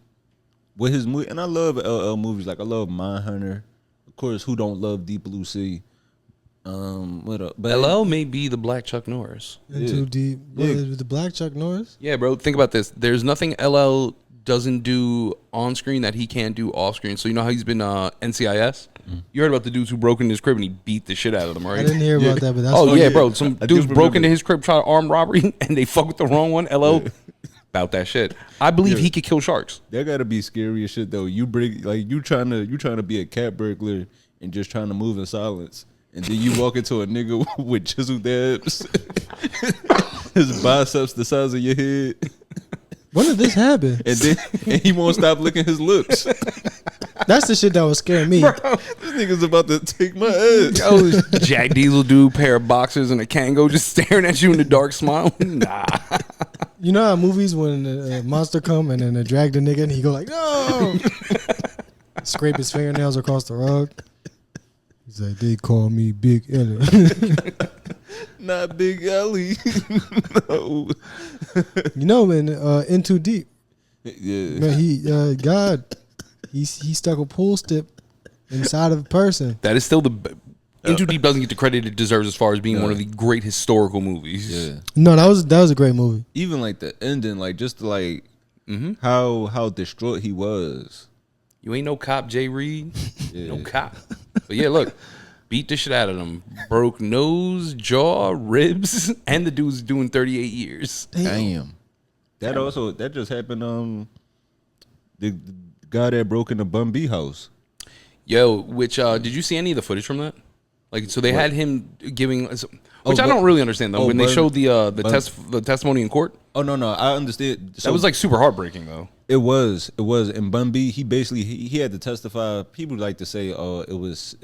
Speaker 1: with his movie, and I love LL movies. Like I love Mindhunter. Of course, who don't love Deep Blue Sea? What up? But
Speaker 3: LL may be the Black Chuck Norris.
Speaker 2: Too deep. The Black Chuck Norris?
Speaker 3: Yeah, bro. Think about this. There's nothing LL doesn't do on screen that he can't do off screen. So you know how he's been NCIS? You heard about the dudes who broke into his crib and he beat the shit out of them, right?
Speaker 2: I didn't hear about that, but that's
Speaker 3: funny. Bro. Some dudes broke into his crib, tried to armed robbery, and they fuck with the wrong one. LL about that shit. I believe he could kill sharks.
Speaker 1: That gotta be scary as shit though. You trying to be a cat burglar and just trying to move in silence. And then you walk into a nigga with chiseled abs, his biceps the size of your head.
Speaker 2: When did this happen?
Speaker 1: And he won't stop licking his lips.
Speaker 2: That's the shit that was scaring me.
Speaker 1: Bro, this nigga's about to take my ass.
Speaker 3: Yo, Jack Diesel dude, pair of boxers and a Kango just staring at you in the dark smile. Nah.
Speaker 2: You know how movies when a monster come and then they drag the nigga and he go like, no. Scrape his fingernails across the rug. He's like, they call me Big Ellie.
Speaker 1: Not Big Ellie. No.
Speaker 2: You know, man, In Too Deep.
Speaker 1: Yeah.
Speaker 2: Man, he stuck a pool stick inside of a person.
Speaker 3: That is still In Too Deep doesn't get the credit it deserves as far as being one of the great historical movies.
Speaker 1: Yeah.
Speaker 2: No, that was a great movie.
Speaker 1: Even like the ending, like just like how distraught he was.
Speaker 3: You ain't no cop, Jay Reed. Yeah. No cop. But yeah, look, beat the shit out of them. Broke nose, jaw, ribs, and the dude's doing 38 years.
Speaker 1: Damn. That just happened. The guy that broke in the Bun B house.
Speaker 3: Yo, which did you see any of the footage from that? Like, so they had him giving, which I don't really understand though. When they showed the testimony in court.
Speaker 1: Oh no, I understand.
Speaker 3: So, that was like super heartbreaking though.
Speaker 1: It was. And Bun B, he basically he had to testify. People like to say, oh, it was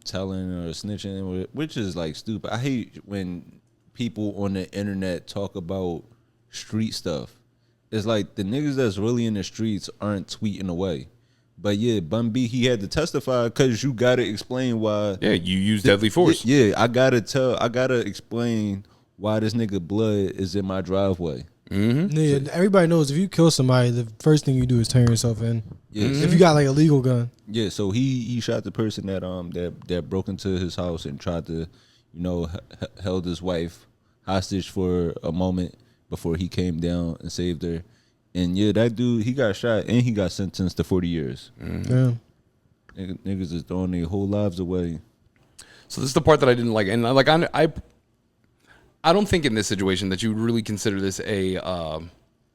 Speaker 1: telling or snitching, which is like stupid. I hate when people on the internet talk about street stuff. It's like the niggas that's really in the streets aren't tweeting away. But yeah, Bun B, he had to testify because you gotta explain why.
Speaker 3: Yeah, you use deadly force.
Speaker 1: Yeah, I gotta explain why this nigga blood is in my driveway.
Speaker 3: Mm-hmm.
Speaker 2: Yeah, everybody knows if you kill somebody, the first thing you do is turn yourself in. Yeah, if you got like a legal gun.
Speaker 1: Yeah, so he shot the person that broke into his house and tried to, held his wife hostage for a moment before he came down and saved her. And yeah, that dude, he got shot and he got sentenced to 40 years.
Speaker 2: Yeah.
Speaker 1: Niggas is throwing their whole lives away.
Speaker 3: So this is the part that I didn't like, and like I don't think in this situation that you would really consider this a.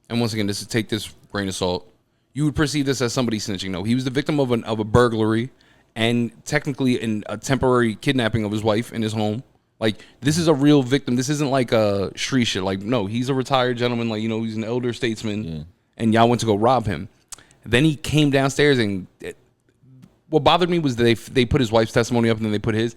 Speaker 3: And once again, this is take this grain of salt. You would perceive this as somebody snitching. No, he was the victim of a burglary and technically in a temporary kidnapping of his wife in his home. Like, this is a real victim. This isn't like a street shit. Like, no, he's a retired gentleman. Like, you know, he's an elder statesman, and y'all went to go rob him. Then he came downstairs, and what bothered me was that they put his wife's testimony up, and then they put his.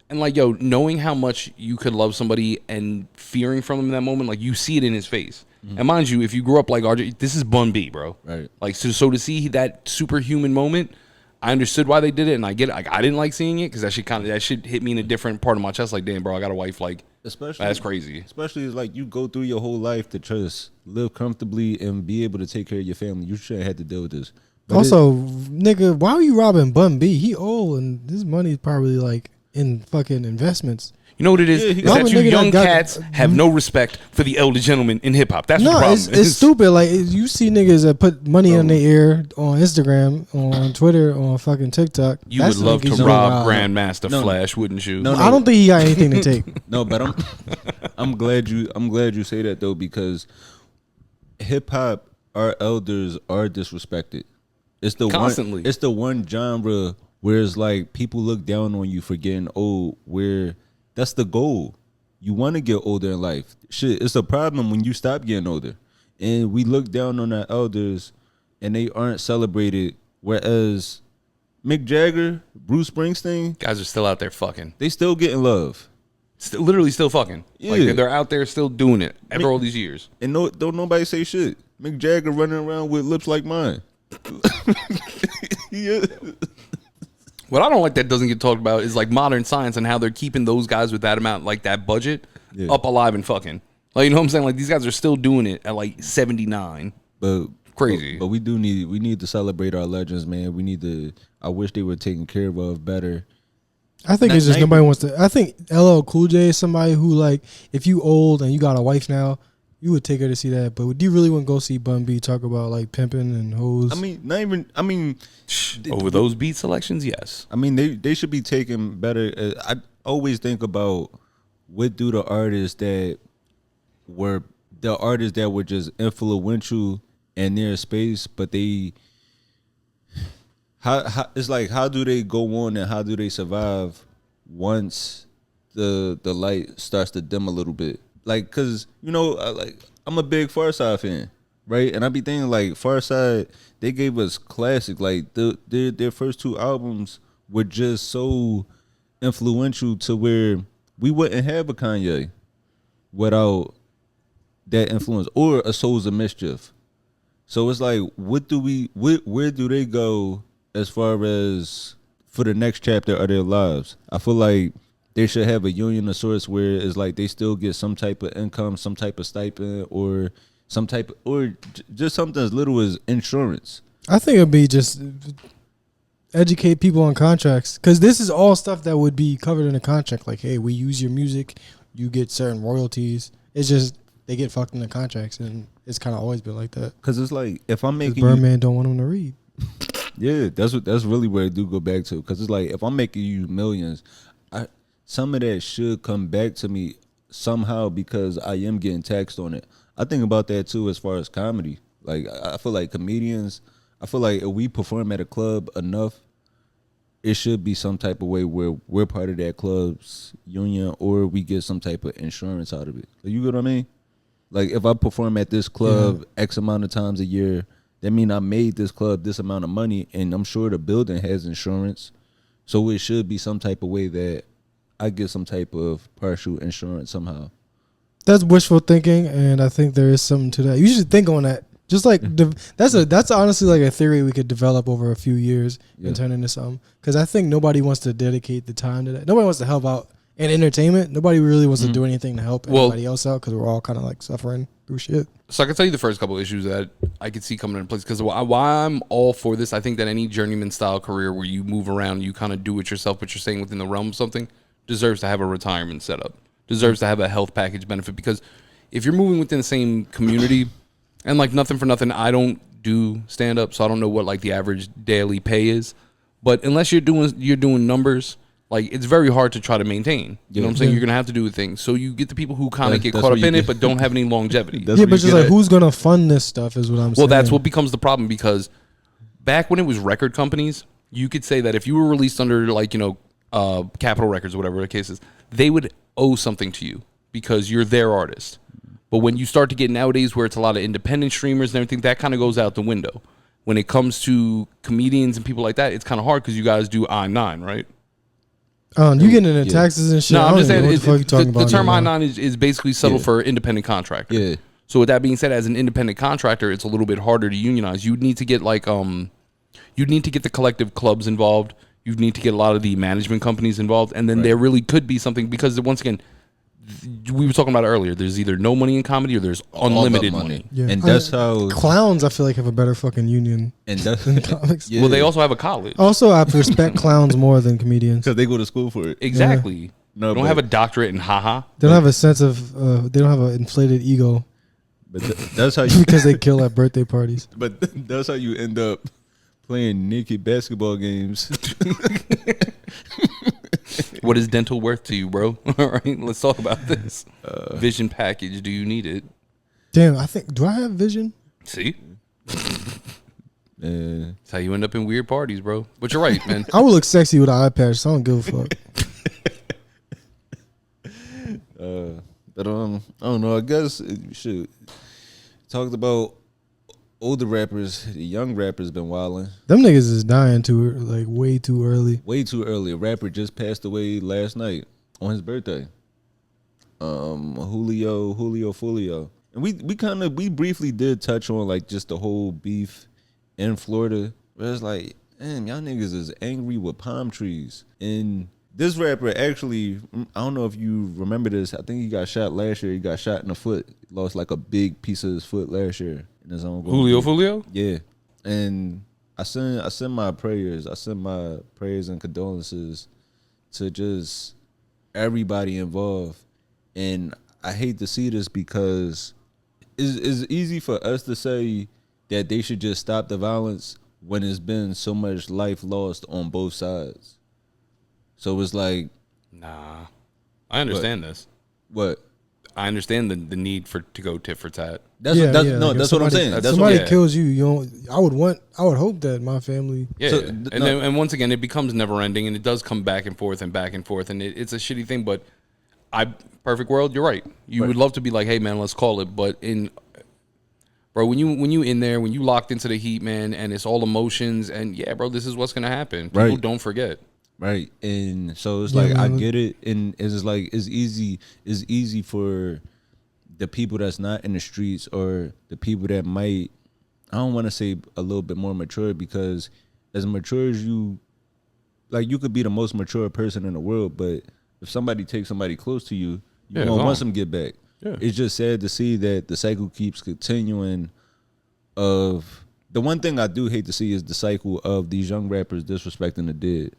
Speaker 3: And like, yo, knowing how much you could love somebody and fearing from him in that moment, like, you see it in his face. And mind you, if you grew up like RJ, this is Bun B, bro.
Speaker 1: Right.
Speaker 3: Like, so to see that superhuman moment, I understood why they did it, and I get it. Like, I didn't like seeing it because that shit hit me in a different part of my chest. Like, damn, bro, I got a wife. Like,
Speaker 1: especially
Speaker 3: that's crazy.
Speaker 1: Especially it's like you go through your whole life to just live comfortably and be able to take care of your family. You shouldn't have to deal with this. But
Speaker 2: also, nigga, why are you robbing Bun B? He old and his money is probably like in fucking investments.
Speaker 3: You know what it is?
Speaker 1: Yeah,
Speaker 3: Is that you young
Speaker 2: got,
Speaker 3: cats have no respect for the elder gentleman in hip hop. That's what the problem is.
Speaker 2: It's stupid. Like, you see niggas that put money in their ear on Instagram, on Twitter, on fucking TikTok.
Speaker 3: You would love to rob Grandmaster Flash, wouldn't you?
Speaker 2: No, I don't think he got anything to take.
Speaker 1: No, but I'm glad you say that though, because hip hop, our elders are disrespected. It's the
Speaker 3: Constantly.
Speaker 1: It's the one genre where it's like people look down on you for getting old. Where that's the goal. You want to get older in life. Shit, it's a problem when you stop getting older, and we look down on our elders, and they aren't celebrated. Whereas Mick Jagger, Bruce Springsteen,
Speaker 3: Guys are still out there fucking.
Speaker 1: they still getting love.
Speaker 3: Literally still fucking.
Speaker 1: Yeah.
Speaker 3: Like, they're out there still doing it after all these years.
Speaker 1: And don't nobody say shit. Mick Jagger running around with lips like mine. Yeah.
Speaker 3: What I don't like that doesn't get talked about is like modern science and how they're keeping those guys with that amount, like that budget, up alive and fucking. Like, you know what I'm saying? Like, these guys are still doing it at like 79.
Speaker 1: But
Speaker 3: crazy.
Speaker 1: But we need to celebrate our legends, man. We need to. I wish they were taken care of better.
Speaker 2: I think it's just nobody wants to. I think LL Cool J is somebody who, like, if you old and you got a wife now, you would take her to see that. But do you really want to go see Bun B talk about like pimping and hoes?
Speaker 1: I mean, not even. I mean,
Speaker 3: over those beat selections, yes.
Speaker 1: I mean, they should be taken better. I always think about what do the artists that were just influential in their space, but they how it's like, how do they go on and how do they survive once the light starts to dim a little bit? Like, cause you know, I'm a big Farside fan, right? And I be thinking like Farside, they gave us classic. Like their first two albums were just so influential to where we wouldn't have a Kanye without that influence, or a Souls of Mischief. So it's like, where do they go as far as for the next chapter of their lives? I feel like they should have a union of sorts where it's like they still get some type of income, some type of stipend, or just something as little as insurance.
Speaker 2: I think it'd be just educate people on contracts, because this is all stuff that would be covered in a contract. Like, hey, we use your music, you get certain royalties. It's just they get fucked in the contracts, and it's kind of always been like that.
Speaker 1: Because it's like, if I'm making
Speaker 2: Birdman don't want them to read.
Speaker 1: Yeah, that's really where I do go back to. Because it's like, if I'm making you millions, some of that should come back to me somehow, because I am getting taxed on it. I think about that too as far as comedy. Like, I feel like comedians, I feel like if we perform at a club enough, it should be some type of way where we're part of that club's union, or we get some type of insurance out of it. You get what I mean? Like, if I perform at this club X amount of times a year, that means I made this club this amount of money, and I'm sure the building has insurance. So it should be some type of way that I get some type of partial insurance somehow.
Speaker 2: That's wishful thinking, and I think there is something to that. You should think on that. Just like that's honestly like a theory we could develop over a few years and turn into something. Because I think nobody wants to dedicate the time to that. Nobody wants to help out in entertainment. Nobody really wants to do anything to help anybody else out, because we're all kind of like suffering through shit.
Speaker 3: So I can tell you the first couple of issues that I could see coming into place. Because why I'm all for this, I think that any journeyman style career where you move around, you kind of do it yourself, but you're staying within the realm of something, deserves to have a retirement setup. deserves to have a health package benefit, because if you're moving within the same community, and like nothing for nothing, I don't do stand up, so I don't know what like the average daily pay is. But unless you're doing numbers, like it's very hard to try to maintain. You know what I'm saying? You're gonna have to do things. So you get the people who kind of get caught up in it, but don't have any longevity.
Speaker 2: Yeah, but just like who's gonna fund this stuff is what I'm saying.
Speaker 3: Well, that's what becomes the problem, because back when it was record companies, you could say that if you were released under like, you know, Capitol Records or whatever the case is, they would owe something to you because you're their artist. But when you start to get nowadays where it's a lot of independent streamers and everything, that kind of goes out the window. When it comes to comedians and people like that, it's kind of hard because you guys do I-9, right?
Speaker 2: You getting into taxes and shit?
Speaker 3: No, I'm just saying
Speaker 2: the
Speaker 3: term I-9 is basically settled for independent contractor.
Speaker 1: Yeah.
Speaker 3: So with that being said, as an independent contractor, it's a little bit harder to unionize. You'd need to get like you'd need to get the collective clubs involved. You'd need to get a lot of the management companies involved, and then there really could be something, because once again, we were talking about it earlier. There's either no money in comedy or there's unlimited money.
Speaker 2: Yeah.
Speaker 1: And that's how
Speaker 2: clowns, I feel like, have a better fucking union than comics.
Speaker 3: Well, they also have a college.
Speaker 2: Also, I respect clowns more than comedians
Speaker 1: because they go to school for it.
Speaker 3: Exactly.
Speaker 1: Yeah.
Speaker 3: No, they don't have a doctorate in haha.
Speaker 2: They don't have a sense of. They don't have an inflated ego.
Speaker 1: But that's how you
Speaker 2: because they kill at birthday parties.
Speaker 1: But that's how you end up playing naked basketball games.
Speaker 3: What is dental worth to you, bro? All right, let's talk about this. Vision package. Do you need it?
Speaker 2: Damn, do I have vision?
Speaker 3: See? That's how you end up in weird parties, bro. But you're right, man.
Speaker 2: I would look sexy with an eye patch, so I don't give a fuck.
Speaker 1: But I don't know. I guess shoot. Talked about older rappers. The young rappers been wilding.
Speaker 2: Them niggas is dying way too early.
Speaker 1: Way too early. A rapper just passed away last night on his birthday. Julio Fulio. And we briefly did touch on like just the whole beef in Florida. Where it's like, damn, y'all niggas is angry with palm trees. And this rapper actually, I don't know if you remember this. I think he got shot last year. He got shot in the foot. Lost like a big piece of his foot last year in his own.
Speaker 3: Julio Fulio?
Speaker 1: Yeah. And I send my prayers. I send my prayers and condolences to just everybody involved. And I hate to see this because it's easy for us to say that they should just stop the violence when it's been so much life lost on both sides. So it's like,
Speaker 3: nah, I understand this.
Speaker 1: What?
Speaker 3: I understand the need to go tit for tat.
Speaker 1: That's what I'm saying.
Speaker 2: If somebody kills you, I would hope that my family.
Speaker 3: Yeah, and once again, it becomes never ending, and it does come back and forth, and it's a shitty thing. But perfect world, you're right. You would love to be like, hey man, let's call it. But bro, when you in there, when you locked into the heat, man, and it's all emotions, and yeah, bro, this is what's gonna happen. People don't forget. Right.
Speaker 1: And so it's like, I get it. And it's like, it's easy for the people that's not in the streets or the people that might, I don't want to say a little bit more mature, because as mature as you could be the most mature person in the world, but if somebody takes somebody close to you, you don't want them to get back. Yeah. It's just sad to see that the cycle keeps continuing of, the one thing I do hate to see is the cycle of these young rappers disrespecting the dead.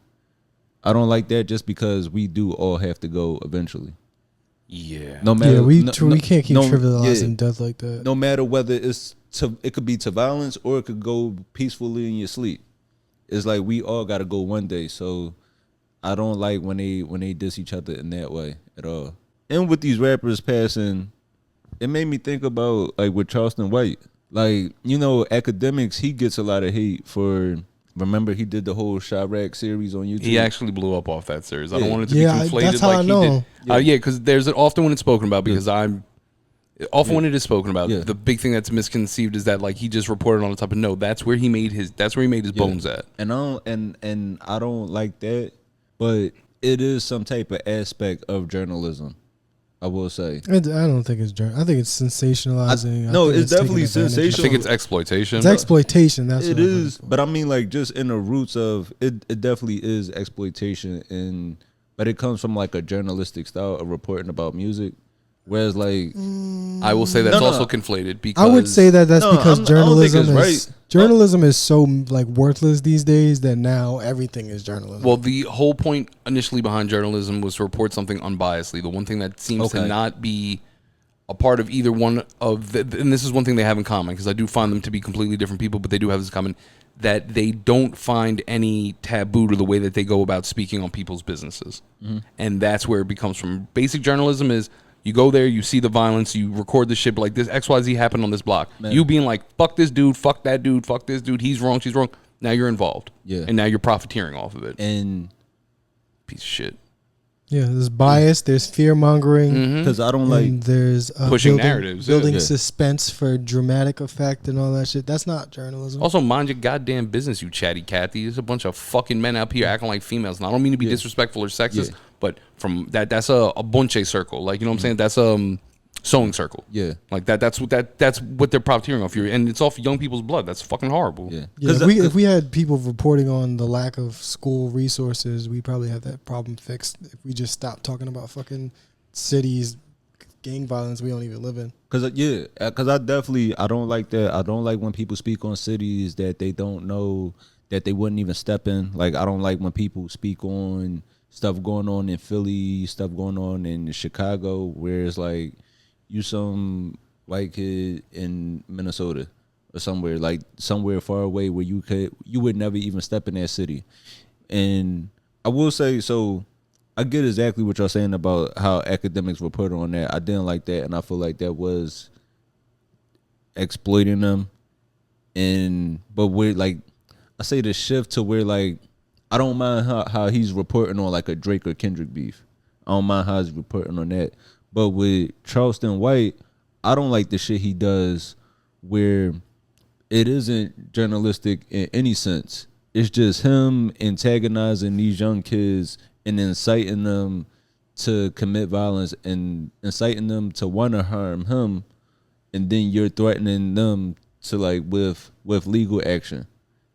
Speaker 1: I don't like that, just because we do all have to go eventually.
Speaker 3: Yeah.
Speaker 2: No matter, we can't keep trivializing death like that.
Speaker 1: No matter whether it could be to violence or it could go peacefully in your sleep. It's like we all got to go one day. So I don't like when they diss each other in that way at all. And with these rappers passing, it made me think about like with Charleston White. Like, you know, Academics, he gets a lot of hate for. Remember, he did the whole Chirac series on YouTube.
Speaker 3: He actually blew up off that series. I don't want it to be conflated.
Speaker 2: That's how I know.
Speaker 3: Because there's often when it's spoken about. Because when it is spoken about, the big thing that's misconceived is that like he just reported on the top. No, that's where he made his bones at.
Speaker 1: And I don't like that, but it is some type of aspect of journalism. I will say.
Speaker 2: I don't think it's I think it's sensationalizing.
Speaker 1: It's definitely sensational.
Speaker 3: I think it's exploitation.
Speaker 2: It's exploitation. That's
Speaker 1: it is. But I mean, like, just in the roots of it, it definitely is exploitation. But it comes from like a journalistic style of reporting about music. Whereas like
Speaker 3: I will say that's also conflated because
Speaker 2: I would say that's because
Speaker 1: I don't think
Speaker 2: journalism
Speaker 1: it's
Speaker 2: is journalism is so like worthless these days that now everything is journalism.
Speaker 3: Well, the whole point initially behind journalism was to report something unbiasedly. The one thing that seems to not be a part of either one of and this is one thing they have in common, because I do find them to be completely different people, but they do have this in common, that they don't find any taboo to the way that they go about speaking on people's businesses. And that's where it becomes from. Basic journalism is you go there, you see the violence, you record the shit, like this XYZ happened on this block. Man. You being like, fuck this dude, fuck that dude, fuck this dude, he's wrong, she's wrong. Now you're involved. Yeah. And now you're profiteering off of it.
Speaker 1: And
Speaker 3: piece of shit.
Speaker 2: Yeah, there's bias, there's fear mongering.
Speaker 1: Because I don't like
Speaker 2: there's
Speaker 3: pushing narratives,
Speaker 2: building suspense for dramatic effect and all that shit. That's not journalism.
Speaker 3: Also, mind your goddamn business, you chatty Cathy. There's a bunch of fucking men up here acting like females. And I don't mean to be disrespectful or sexist, but from that's a bunche circle. Like, you know what I'm saying? That's sewing circle. Yeah. Like that's what they're profiteering off here. And it's off young people's blood. That's fucking horrible.
Speaker 2: Yeah. If we had people reporting on the lack of school resources, we probably have that problem fixed. If we just stop talking about fucking cities, gang violence we don't even live in.
Speaker 1: Because I don't like that. I don't like when people speak on cities that they don't know, that they wouldn't even step in. Like, I don't like when people speak on stuff going on in Philly, stuff going on in Chicago, where it's like, you some white kid in Minnesota or somewhere far away where you would never even step in that city. And I will say, so I get exactly what y'all saying about how academics were put on that. I didn't like that, and I feel like that was exploiting them. But we're like, I say the shift to where like, I don't mind how he's reporting on like a Drake or Kendrick beef. I don't mind how he's reporting on that. But with Charleston White, I don't like the shit he does where it isn't journalistic in any sense. It's just him antagonizing these young kids and inciting them to commit violence and inciting them to want to harm him, and then you're threatening them to like with legal action,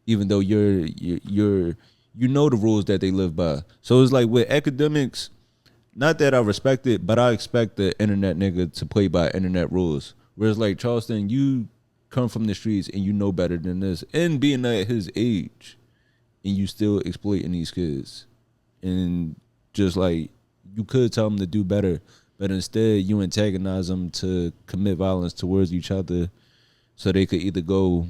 Speaker 1: even though you know the rules that they live by. So it's like with academics, not that I respect it, but I expect the internet nigga to play by internet rules. Whereas like Charleston, you come from the streets and you know better than this, and being at his age, and you still exploiting these kids. And just like, you could tell them to do better, but instead you antagonize them to commit violence towards each other so they could either go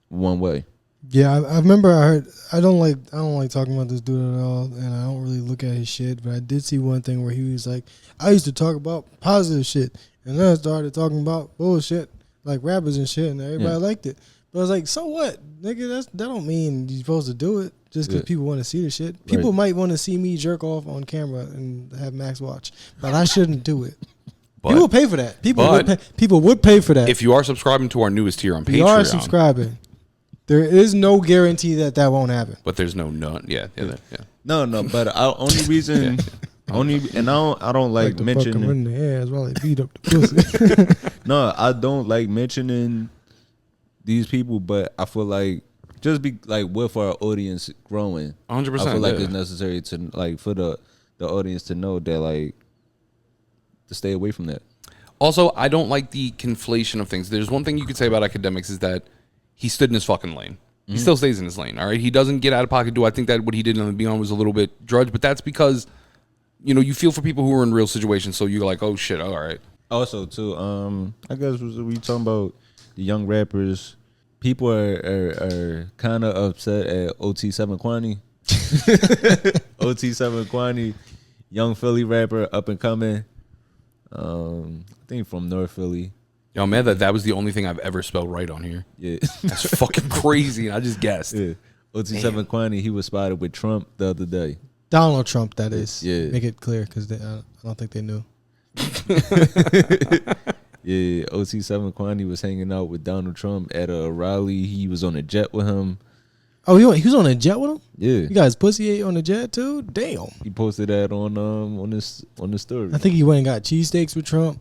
Speaker 1: one way.
Speaker 2: Yeah, I remember I heard, I don't like talking about this dude at all, and I don't really look at his shit, but I did see one thing where he was like, I used to talk about positive shit, and then I started talking about bullshit, like rappers and shit, and everybody liked it. But I was like, so what? Nigga, that don't mean you're supposed to do it just because people want to see the shit. People might want to see me jerk off on camera and have Max watch, but I shouldn't do it. People pay for that. People would pay for that.
Speaker 3: If you are subscribing to our newest tier on Patreon.
Speaker 2: You are subscribing. There is no guarantee that won't happen.
Speaker 3: But there's none. Yeah.
Speaker 1: No. But only reason, and I don't like mentioning.
Speaker 2: In the ass while they beat up the pussy.
Speaker 1: No, I don't like mentioning these people, but I feel like just be like with our audience growing,
Speaker 3: 100%.
Speaker 1: I feel like it's necessary to like for the audience to know that like to stay away from that.
Speaker 3: Also, I don't like the conflation of things. There's one thing you could say about academics is that he stood in his fucking lane. He still stays in his lane, all right? He doesn't get out of pocket. Do I think that what he did on the Beyond was a little bit drudge? But that's because, you feel for people who are in real situations, so you're like, oh, shit, all right. Also,
Speaker 1: too, I guess we talking about the young rappers. People are kind of upset at OT7 Quanny. OT7 Quanny, young Philly rapper, up and coming. I think from North Philly.
Speaker 3: Yo, man, that was the only thing I've ever spelled right on here. Yeah. That's fucking crazy, and I just guessed. Yeah.
Speaker 1: OT7 Quanny, he was spotted with Trump the other day.
Speaker 2: Donald Trump, that is.
Speaker 1: Yeah.
Speaker 2: Make it clear, because I don't think they knew.
Speaker 1: Yeah, OT7 Quanny was hanging out with Donald Trump at a rally. He was on a jet with him.
Speaker 2: Oh, he was on a jet with him?
Speaker 1: Yeah.
Speaker 2: You guys pussy ate on the jet too? Damn.
Speaker 1: He posted that on his story.
Speaker 2: I think he went and got cheesesteaks with Trump.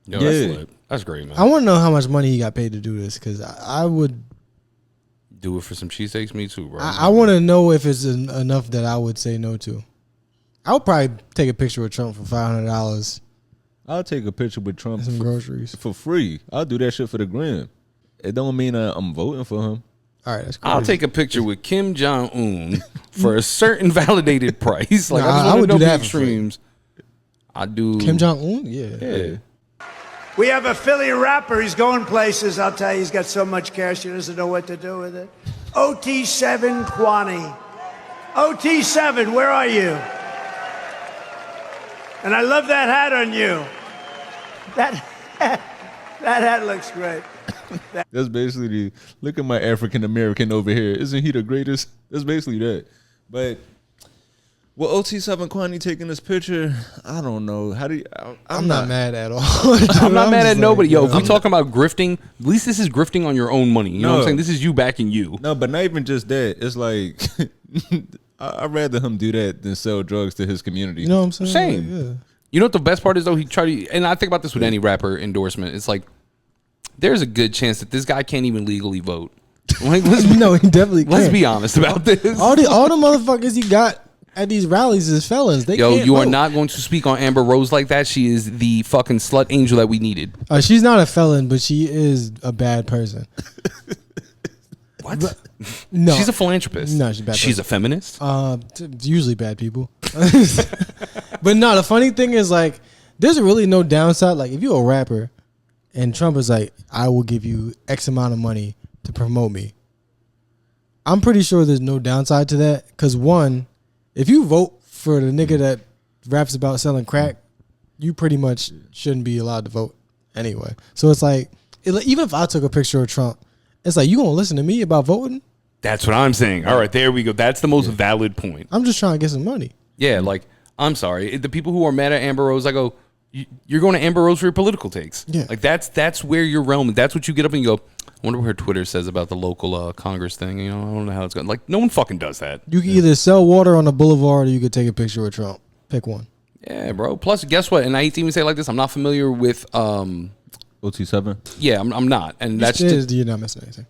Speaker 3: Yo, yeah. That's great, man.
Speaker 2: I want to know how much money he got paid to do this, because I would
Speaker 3: do it for some cheesesteaks. Me too, bro.
Speaker 2: I want to know if it's enough that I would say no to. I would probably take a picture with Trump for $500
Speaker 1: I'll take a picture with Trump
Speaker 2: Some groceries.
Speaker 1: for free. I'll do that shit for the gram. It don't mean I'm voting for him.
Speaker 2: All right, that's crazy.
Speaker 3: I'll take a picture with Kim Jong-un for a certain validated price. Like,
Speaker 2: I would do that for free.
Speaker 3: extremes. I do.
Speaker 2: Kim Jong-un? Yeah.
Speaker 3: Yeah.
Speaker 6: We have a Philly rapper. He's going places. I'll tell you, he's got so much cash, he doesn't know what to do with it. OT7 Quanny. OT7, where are you? And I love that hat on you. That hat looks great.
Speaker 1: That's basically look at my African American over here. Isn't he the greatest? That's basically that. But well, OT7 Quanny taking this picture, I don't know. How do you,
Speaker 2: I'm not mad at all.
Speaker 3: I'm not mad at nobody. Yo, if we
Speaker 1: I'm
Speaker 3: talking about grifting, at least this is grifting on your own money. You know what I'm saying? This is you backing you.
Speaker 1: No, but not even just that. It's like I'd rather him do that than sell drugs to his community.
Speaker 2: You know what I'm saying?
Speaker 3: Same.
Speaker 2: Like, yeah.
Speaker 3: You know what the best part is though? He tried to, and I think about this with any rapper endorsement. It's like there's a good chance that this guy can't even legally vote. Like,
Speaker 2: No, he definitely can't.
Speaker 3: let's be honest about this.
Speaker 2: All the motherfuckers he got at these rallies is felons. They
Speaker 3: Yo,
Speaker 2: can't
Speaker 3: you are
Speaker 2: vote.
Speaker 3: not going to speak on Amber Rose like that. She is the fucking slut angel that we needed.
Speaker 2: She's not a felon, but she is a bad person.
Speaker 3: What?
Speaker 2: No,
Speaker 3: She's a philanthropist.
Speaker 2: No, she's a bad
Speaker 3: She's a
Speaker 2: person.
Speaker 3: feminist.
Speaker 2: Usually bad people. But no, the funny thing is like, there's really no downside. Like if you're a rapper, and Trump is like, I will give you X amount of money to promote me. I'm pretty sure there's no downside to that. Because one, if you vote for the nigga that raps about selling crack, you pretty much shouldn't be allowed to vote anyway. So it's like, even if I took a picture of Trump, it's like, you gonna listen to me about voting?
Speaker 3: That's what I'm saying. All right, there we go. That's the most valid point.
Speaker 2: I'm just trying to get some money.
Speaker 3: Yeah, like, I'm sorry. The people who are mad at Amber Rose, I go, you're going to Amber Rose for your political takes.
Speaker 2: Yeah.
Speaker 3: Like, that's where your realm, that's what you get up and you go, I wonder what her Twitter says about the local Congress thing. You know, I don't know how it's going. Like, no one fucking does that.
Speaker 2: You can either sell water on the boulevard or you could take a picture with Trump. Pick one.
Speaker 3: Yeah, bro. Plus, guess what? And I hate to even say it like this, I'm not familiar with,
Speaker 1: OT7.
Speaker 3: yeah, I'm not. And that's just,
Speaker 2: you're not missing anything.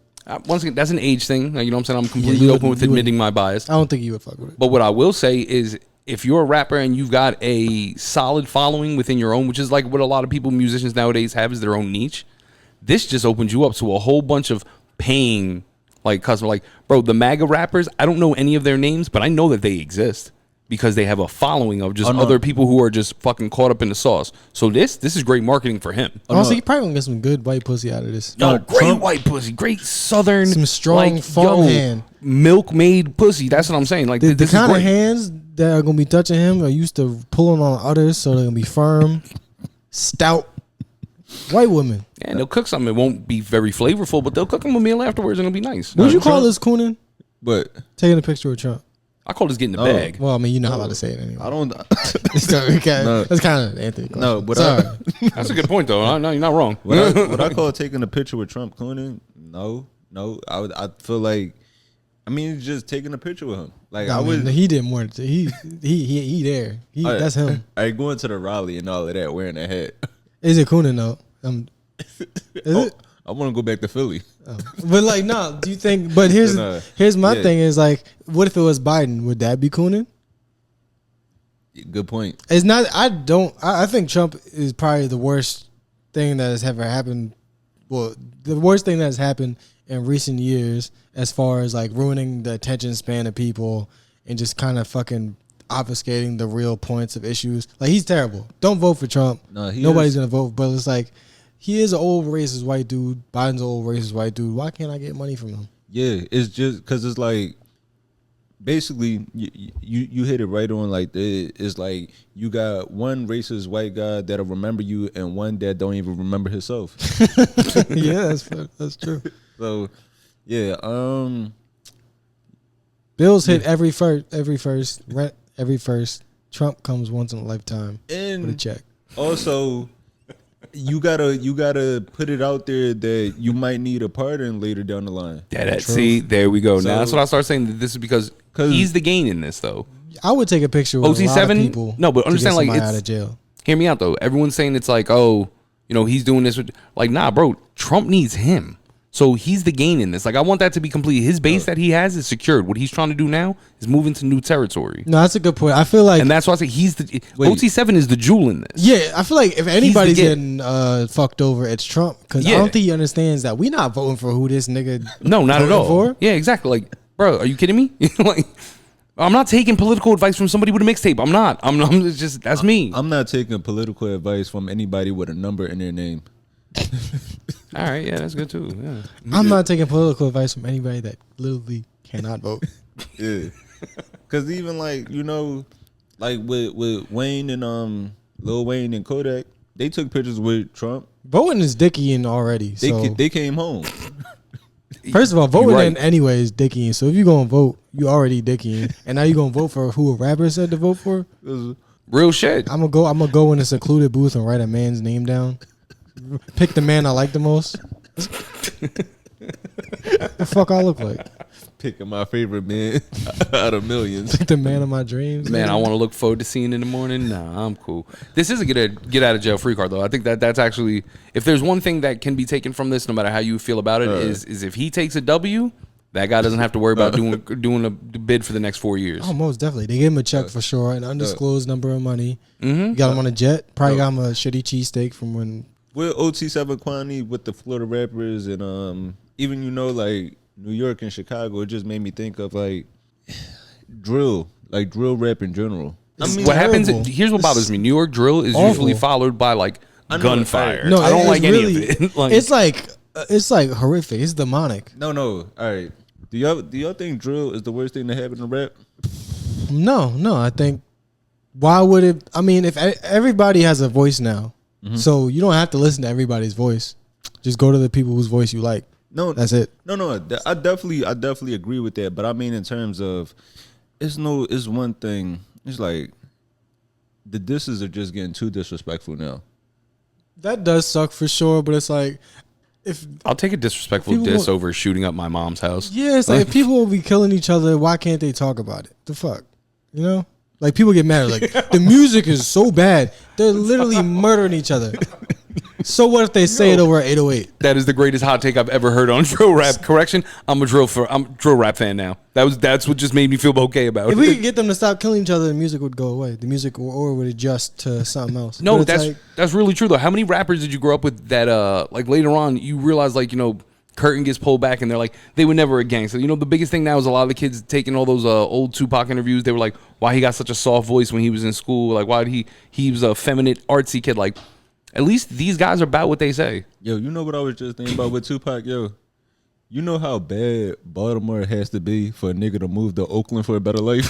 Speaker 3: once again, that's an age thing. You know what I'm saying? I'm completely
Speaker 2: you
Speaker 3: open with
Speaker 2: wouldn't- you
Speaker 3: admitting my bias.
Speaker 2: I don't think you would fuck with it.
Speaker 3: But what I will say is, if you're a rapper and you've got a solid following within your own, which is like what a lot of people, musicians nowadays have, is their own niche. This just opens you up to a whole bunch of paying, like, customer. Like, bro, the MAGA rappers, I don't know any of their names, but I know that they exist because they have a following of just other people who are just fucking caught up in the sauce. So this is great marketing for him.
Speaker 2: Honestly, you probably gonna get some good white pussy out of this.
Speaker 3: Yo, great white pussy, great southern,
Speaker 2: Some strong farmhand.
Speaker 3: milk-made pussy. That's what I'm saying. Like,
Speaker 2: The
Speaker 3: this
Speaker 2: kind
Speaker 3: is
Speaker 2: of
Speaker 3: great.
Speaker 2: hands that are gonna be touching him are used to pulling on others, so they're gonna be firm, stout. White women.
Speaker 3: And they'll cook something. It won't be very flavorful, but they'll cook them a meal afterwards and it'll be nice.
Speaker 2: Would you call this cooning?
Speaker 1: But
Speaker 2: Taking a picture with Trump.
Speaker 3: I call this getting the bag.
Speaker 2: Well, I mean, you know how about to say it anyway.
Speaker 1: I don't.
Speaker 2: That's kind of Anthony.
Speaker 1: No, but
Speaker 2: Sorry.
Speaker 3: That's a good point, though. No, you're not wrong.
Speaker 1: what I call taking a picture with Trump cooning? No. I feel like, I mean, just taking a picture with him. Like I
Speaker 2: mean,
Speaker 1: was.
Speaker 2: he didn't want to. He there. That's him.
Speaker 1: I going to the rally and all of that, wearing a hat.
Speaker 2: Is it cooning though? Is it?
Speaker 1: I want to go back to Philly.
Speaker 2: But like, no. Do you think? But here's my thing is like, what if it was Biden? Would that be cooning?
Speaker 1: Good point.
Speaker 2: It's not. I think Trump is probably the worst thing that has ever happened. Well, the worst thing that has happened in recent years, as far as like ruining the attention span of people and just kind of fucking obfuscating the real points of issues. Like, he's terrible. Don't vote for Trump.
Speaker 1: No,
Speaker 2: Nobody's gonna vote. But it's like, he is an old racist white dude. Biden's an old racist white dude. Why can't I get money from him?
Speaker 1: Yeah, it's just because it's like, basically, you hit it right on. Like, it's like you got one racist white guy that'll remember you and one that don't even remember himself.
Speaker 2: Yeah, that's true.
Speaker 1: So, yeah,
Speaker 2: Bills hit every first, rent every first. Trump comes once in a lifetime
Speaker 1: and
Speaker 2: with a check.
Speaker 1: Also, you gotta put it out there that you might need a pardon later down the line.
Speaker 3: See, there we go.
Speaker 1: So-
Speaker 3: now that's what I start saying. That this is because he's the gain in this, though.
Speaker 2: I would take a picture with a lot of
Speaker 3: OT7?
Speaker 2: people.
Speaker 3: No, but
Speaker 2: to
Speaker 3: understand,
Speaker 2: get
Speaker 3: like,
Speaker 2: somebody
Speaker 3: it's-
Speaker 2: out of jail.
Speaker 3: Hear me out, though. Everyone's saying it's like, oh, you know, he's doing this. Like, nah, bro. Trump needs him. So he's the gain in this. Like, I want that to be complete. His base that he has is secured. What he's trying to do now is move into new territory.
Speaker 2: No, that's a good point. I feel like,
Speaker 3: And that's why I say he's the OT7 is the jewel in this.
Speaker 2: yeah, I feel like if anybody's getting fucked over, it's Trump. Because I don't think he understands that we're not voting for who this nigga.
Speaker 3: No, not at all.
Speaker 2: For.
Speaker 3: Yeah, exactly. Like, bro, are you kidding me? Like, I'm not taking political advice from somebody with a mixtape. I'm not. I'm just that's me.
Speaker 1: I'm not taking political advice from anybody with a number in their name.
Speaker 3: All right, yeah, that's good too. Yeah.
Speaker 2: I'm not taking political advice from anybody that literally cannot vote.
Speaker 1: Yeah, because even like like with Wayne and Lil Wayne and Kodak, they took pictures with Trump.
Speaker 2: Voting is dickying already.
Speaker 1: They came home.
Speaker 2: First of all, voting in anyway is dickying. So if you gonna vote, you already dickying, and now you gonna vote for who a rapper said to vote for.
Speaker 3: Real shit.
Speaker 2: I'm gonna go in a secluded booth and write a man's name down. Pick the man I like the most. The fuck I look like?
Speaker 1: Picking my favorite man out of millions.
Speaker 2: Pick the man of my dreams.
Speaker 3: Man, I want to look forward to seeing in the morning. Nah, I'm cool. This is a get out of jail free card though. I think that's actually, if there's one thing that can be taken from this, no matter how you feel about it, is if he takes a W, that guy doesn't have to worry about doing a bid for the next 4 years.
Speaker 2: Oh, most definitely. They gave him a check for sure, an undisclosed number of money. Mm-hmm. Got him on a jet. Probably got him a shitty cheesesteak from when.
Speaker 1: With OT7 Quanny, with the Florida rappers, and even like New York and Chicago, it just made me think of like drill rap in general.
Speaker 3: I mean, what happens? Here's what bothers me: New York drill is usually followed by like gunfire.
Speaker 2: No,
Speaker 3: I don't like
Speaker 2: really,
Speaker 3: any of it. Like,
Speaker 2: it's like horrific. It's demonic.
Speaker 1: No. All right. Do y'all think drill is the worst thing to happen in rap?
Speaker 2: No. I think why would it? I mean, if everybody has a voice now. Mm-hmm. So you don't have to listen to everybody's voice. Just go to the people whose voice you like.
Speaker 1: No,
Speaker 2: that's it.
Speaker 1: No. I definitely agree with that. But I mean, in terms of, it's one thing. It's like the disses are just getting too disrespectful now.
Speaker 2: That does suck for sure. But it's like, if
Speaker 3: I'll take a disrespectful diss over shooting up my mom's house.
Speaker 2: Yeah, it's like if people will be killing each other, why can't they talk about it? The fuck, you know? Like, people get mad. Like, the music is so bad. They're literally murdering each other. So what if they say it over 808?
Speaker 3: That is the greatest hot take I've ever heard on drill rap. Correction, I'm a drill rap fan now. That's what just made me feel okay about it.
Speaker 2: If we could get them to stop killing each other, the music would go away. The music or would adjust to something else.
Speaker 3: No, that's really true though. How many rappers did you grow up with that like later on you realize like curtain gets pulled back and they're like, they were never a gangster. The biggest thing now is a lot of the kids taking all those old Tupac interviews. They were like, why he got such a soft voice when he was in school? Like, why did he was a feminine, artsy kid? Like, at least these guys are about what they say.
Speaker 1: Yo, you know what I was just thinking about with Tupac? Yo, you know how bad Baltimore has to be for a nigga to move to Oakland for a better life?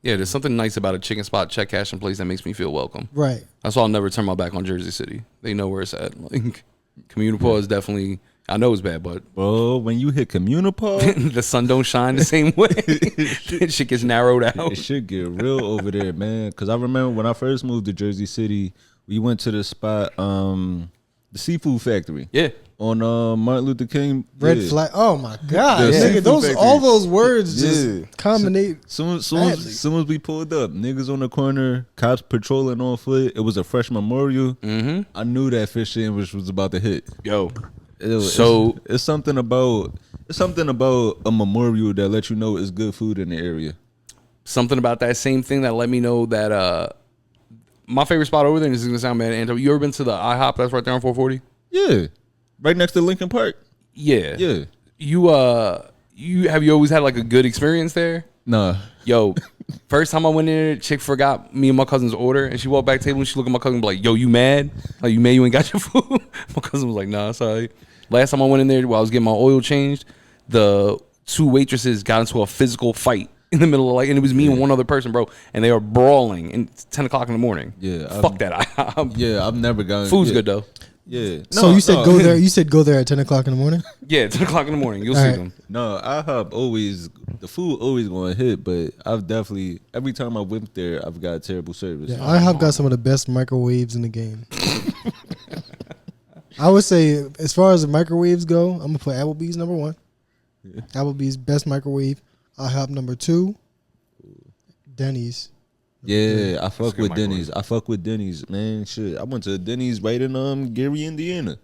Speaker 3: Yeah, there's something nice about a chicken spot, check cash in place that makes me feel welcome.
Speaker 2: Right.
Speaker 3: That's why I'll never turn my back on Jersey City. They know where it's at. Like, Communipore is definitely, I know it's bad, but
Speaker 1: well, when you hit Communipore,
Speaker 3: the sun don't shine the same way. That shit gets narrowed out.
Speaker 1: It should get real over there, man. Because I remember when I first moved to Jersey City, we went to the spot, the Seafood Factory.
Speaker 3: Yeah.
Speaker 1: On Martin Luther King.
Speaker 2: Red flag. Oh my God. Nigga, all those words just combinate.
Speaker 1: Soon as we pulled up, niggas on the corner, cops patrolling on foot. It was a fresh memorial. Mm-hmm. I knew that fish sandwich was about to hit.
Speaker 3: Yo.
Speaker 1: It's something about a memorial that lets you know it's good food in the area.
Speaker 3: Something about that same thing that let me know that my favorite spot over there, and this is gonna sound bad, Anto, you ever been to the IHOP that's right there on 440?
Speaker 1: Yeah. Right next to Lincoln Park.
Speaker 3: Yeah.
Speaker 1: Yeah.
Speaker 3: You have you always had like a good experience there?
Speaker 1: Nah.
Speaker 3: Yo, first time I went in there, chick forgot me and my cousin's order, and she walked back to the table and she looked at my cousin and be like, yo, you mad? Like, you mad you ain't got your food? My cousin was like, nah, sorry. Last time I went in there while I was getting my oil changed, the two waitresses got into a physical fight in the middle of and it was me and one other person, bro, and they were brawling, and it's 10 o'clock in the morning.
Speaker 1: Yeah.
Speaker 3: Fuck that.
Speaker 1: I've never gone.
Speaker 3: Food's good though.
Speaker 1: Yeah.
Speaker 2: So you said go there. You said go there at 10 o'clock in the morning.
Speaker 3: Yeah, 10 o'clock in the morning. You'll see them.
Speaker 1: No, the food always going to hit, but I've definitely, every time I went there, I've got terrible service.
Speaker 2: Yeah, IHOP got some of the best microwaves in the game. I would say, as far as the microwaves go, I'm gonna put Applebee's number 1. Yeah. Applebee's best microwave. IHOP number 2. Denny's.
Speaker 1: Yeah, I fuck with Denny's. I fuck with Denny's, man. Shit, I went to Denny's right in Gary, Indiana.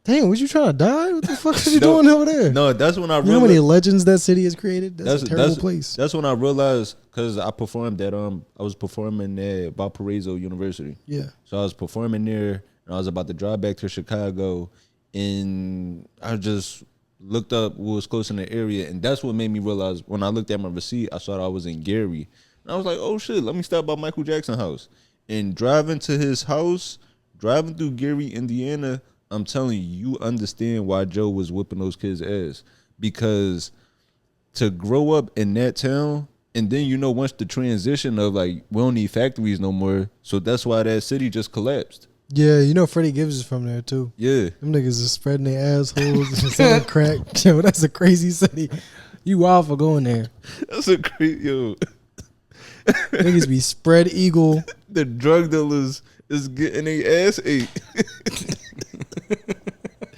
Speaker 2: Damn, was you trying to die? What the fuck is you doing over there?
Speaker 1: No, that's when I
Speaker 2: You know how many legends that city has created? That's a terrible place.
Speaker 1: That's when I realized, because I performed at I was performing at Valparaiso University.
Speaker 2: Yeah.
Speaker 1: So I was performing there, and I was about to drive back to Chicago, and I just looked up what was close in the area, and that's what made me realize. When I looked at my receipt, I saw that I was in Gary, and I was like, "Oh shit, let me stop by Michael Jackson's house." And driving to his house, driving through Gary, Indiana, I'm telling you, you understand why Joe was whipping those kids' ass. Because to grow up in that town, and then, you know, once the transition of, like, we don't need factories no more, so that's why that city just collapsed.
Speaker 2: Yeah, you know Freddie Gibbs is from there, too.
Speaker 1: Yeah.
Speaker 2: Them niggas is spreading their assholes and selling crack. Yo, that's a crazy city. You wild for going there.
Speaker 1: That's a great, yo.
Speaker 2: Niggas be spread eagle.
Speaker 1: The drug dealers is getting their ass ate.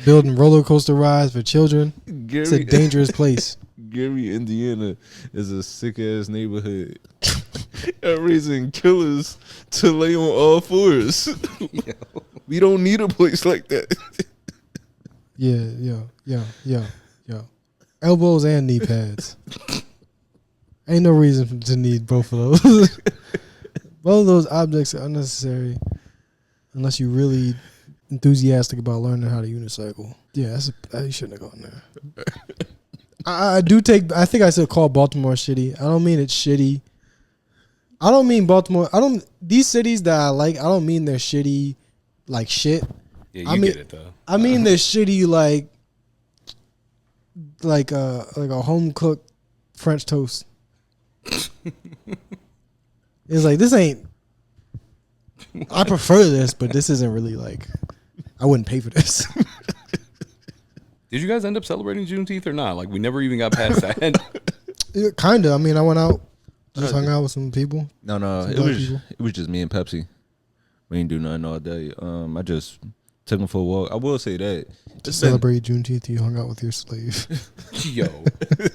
Speaker 2: Building roller coaster rides for children.
Speaker 1: Gary,
Speaker 2: it's a dangerous place.
Speaker 1: Gary, Indiana is a sick ass neighborhood. They're raising killers to lay on all fours. We don't need a place like that.
Speaker 2: Yeah. Elbows and knee pads. Ain't no reason to need both of those. Both of those objects are unnecessary unless you're really enthusiastic about learning how to unicycle. Yeah, you shouldn't have gone there. I think I said call Baltimore shitty. I don't mean it's shitty. I don't mean Baltimore. These cities that I like, I don't mean they're shitty like shit.
Speaker 3: Yeah, get it though.
Speaker 2: I mean they're shitty like a home cooked French toast. It's like, this ain't, I prefer this, but this isn't really like, I wouldn't pay for this.
Speaker 3: Did you guys end up celebrating Juneteenth or not? Like, we never even got past that.
Speaker 2: Yeah, kind of. I mean, I went out, just hung out with some people.
Speaker 1: No, it was just me and Pepsi. We didn't do nothing all day. I just took him for a walk. I will say that.
Speaker 2: To celebrate Juneteenth, you hung out with your slave.
Speaker 3: Yo,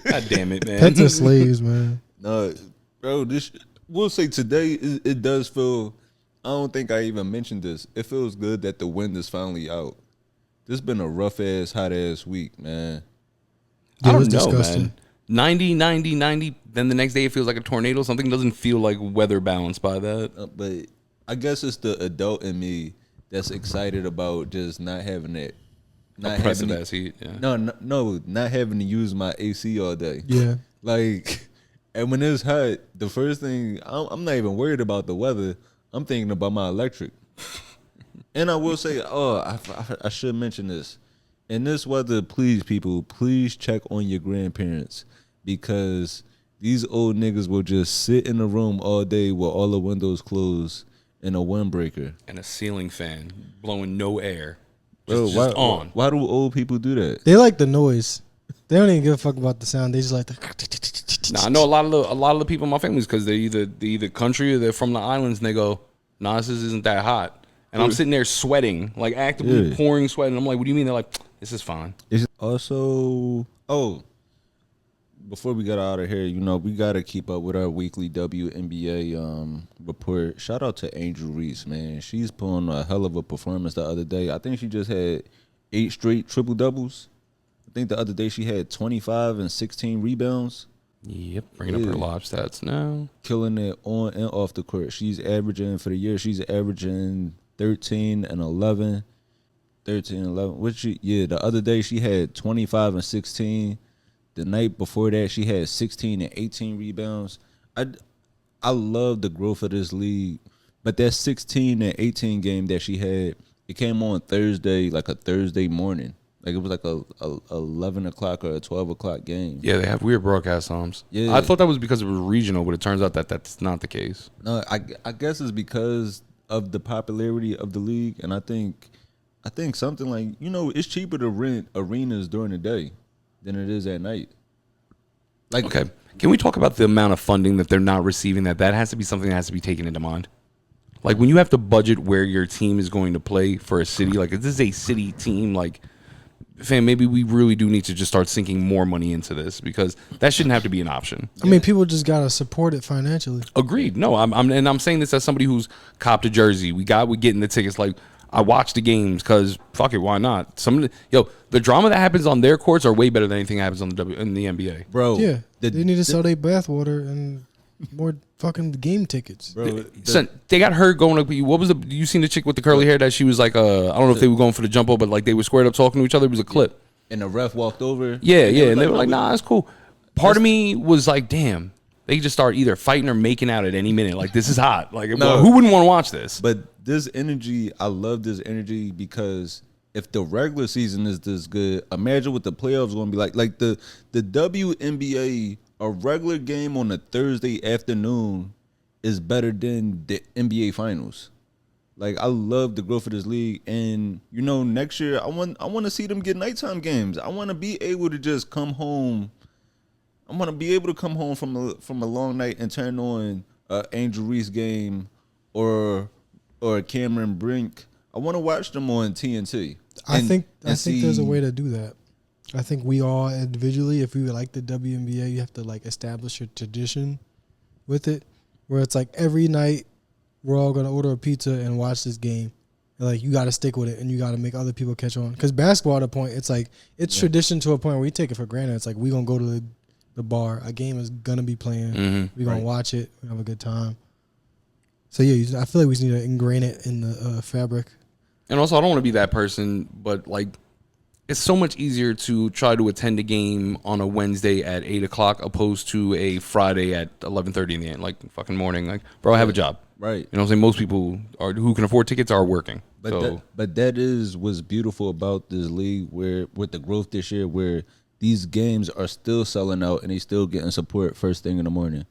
Speaker 3: god damn it, man.
Speaker 2: Pets are slaves, man.
Speaker 1: No, bro, we'll say today, it does feel, I don't think I even mentioned this. It feels good that the wind is finally out. This been a rough ass, hot ass week, man.
Speaker 3: I don't know, man. 90, then the next day it feels like a tornado. Something doesn't feel like weather balanced by that.
Speaker 1: But I guess it's the adult in me that's excited about just not having that. Not
Speaker 3: oppressive ass heat. Yeah.
Speaker 1: No, not having to use my AC all day.
Speaker 2: Yeah.
Speaker 1: Like, and when it's hot, the first thing, I'm not even worried about the weather. I'm thinking about my electric. And I will say, I should mention this. In this weather, please, people, please check on your grandparents, because these old niggas will just sit in the room all day with all the windows closed and a windbreaker. And
Speaker 3: a ceiling fan blowing no air.
Speaker 1: Bro, why do old people do that?
Speaker 2: They like the noise. They don't even give a fuck about the sound. They just like the.
Speaker 3: Nah, I know a lot of the people in my family is because they're either country or they're from the islands, and they go, "Nah, this isn't that hot." And I'm sitting there sweating, like actively pouring sweat, and I'm like, "What do you mean?" They're like, "This is fine."
Speaker 1: Also, before we get out of here, you know, we got to keep up with our weekly WNBA report. Shout out to Angel Reese, man. She's pulling a hell of a performance the other day. I think she just had 8 straight triple doubles. I think the other day she had 25 and 16 rebounds.
Speaker 3: Yep, bringing up her live stats now.
Speaker 1: Killing it on and off the court. She's averaging, for the year, she's averaging 13 and 11. 13 and 11. The other day she had 25 and 16. The night before that, she had 16 and 18 rebounds. I love the growth of this league. But that 16 and 18 game that she had, it came on Thursday, like a Thursday morning. Like, it was like a 11 o'clock or a 12 o'clock game.
Speaker 3: Yeah, they have weird broadcast times. Yeah, I thought that was because it was regional, but it turns out that that's not the case.
Speaker 1: No, I guess it's because of the popularity of the league. And I think something like, you know, it's cheaper to rent arenas during the day than it is at night. Like,
Speaker 3: okay, can we talk about the amount of funding that they're not receiving? That has to be something that has to be taken into mind. Like, when you have to budget where your team is going to play for a city, like if this is a city team, like, fam, maybe we really do need to just start sinking more money into this, because that shouldn't have to be an option.
Speaker 2: I mean, people just gotta support it financially.
Speaker 3: Agreed. No, I'm saying this as somebody who's copped a jersey. We getting the tickets. Like, I watch the games because fuck it, why not? The drama that happens on their courts are way better than anything that happens on in the NBA,
Speaker 1: bro.
Speaker 2: Yeah, they need to sell their bathwater and more fucking game tickets,
Speaker 1: bro.
Speaker 3: They got her going up. What was you seen the chick with the curly hair that she was like? I don't know if they were going for the jump up, but like they were squared up talking to each other. It was a clip.
Speaker 1: And the ref walked over.
Speaker 3: Yeah, and they were like, nah, it's cool. Part of me was like, damn. They could just start either fighting or making out at any minute. Like, this is hot. Like, who wouldn't want to watch this?
Speaker 1: But this energy, I love this energy because if the regular season is this good, imagine what the playoffs going to be like. Like, the WNBA, a regular game on a Thursday afternoon is better than the NBA Finals. Like, I love the growth of this league. And, next year, I want to see them get nighttime games. I want to be able to just come home. I'm gonna be able to come home from a long night and turn on a Angel Reese game or a Cameron Brink. I want to watch them on TNT.
Speaker 2: I think there's a way to do that. I think we all individually, if we like the WNBA, you have to like establish a tradition with it, where it's like every night we're all gonna order a pizza and watch this game. And like you got to stick with it, and you got to make other people catch on. Because basketball, at a point, it's like tradition to a point where we take it for granted. It's like we gonna go to the bar, a game is gonna be playing. We're gonna watch it. We have a good time. So yeah, I feel like we just need to ingrain it in the fabric.
Speaker 3: And also, I don't want to be that person, but like, it's so much easier to try to attend a game on a Wednesday at 8:00 opposed to a Friday at 11:30 in the end, like fucking morning. Like, bro, I have a job.
Speaker 1: Right.
Speaker 3: You know what I'm saying? Most people who can afford tickets are working.
Speaker 1: But that is what's beautiful about this league, where with the growth this year, where these games are still selling out and they still getting support first thing in the morning.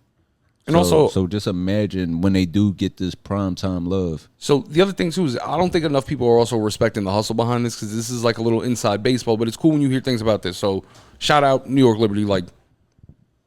Speaker 1: And so just imagine when they do get this prime time love.
Speaker 3: So the other thing too is I don't think enough people are also respecting the hustle behind this, because this is like a little inside baseball, but it's cool when you hear things about this. So shout out New York Liberty, like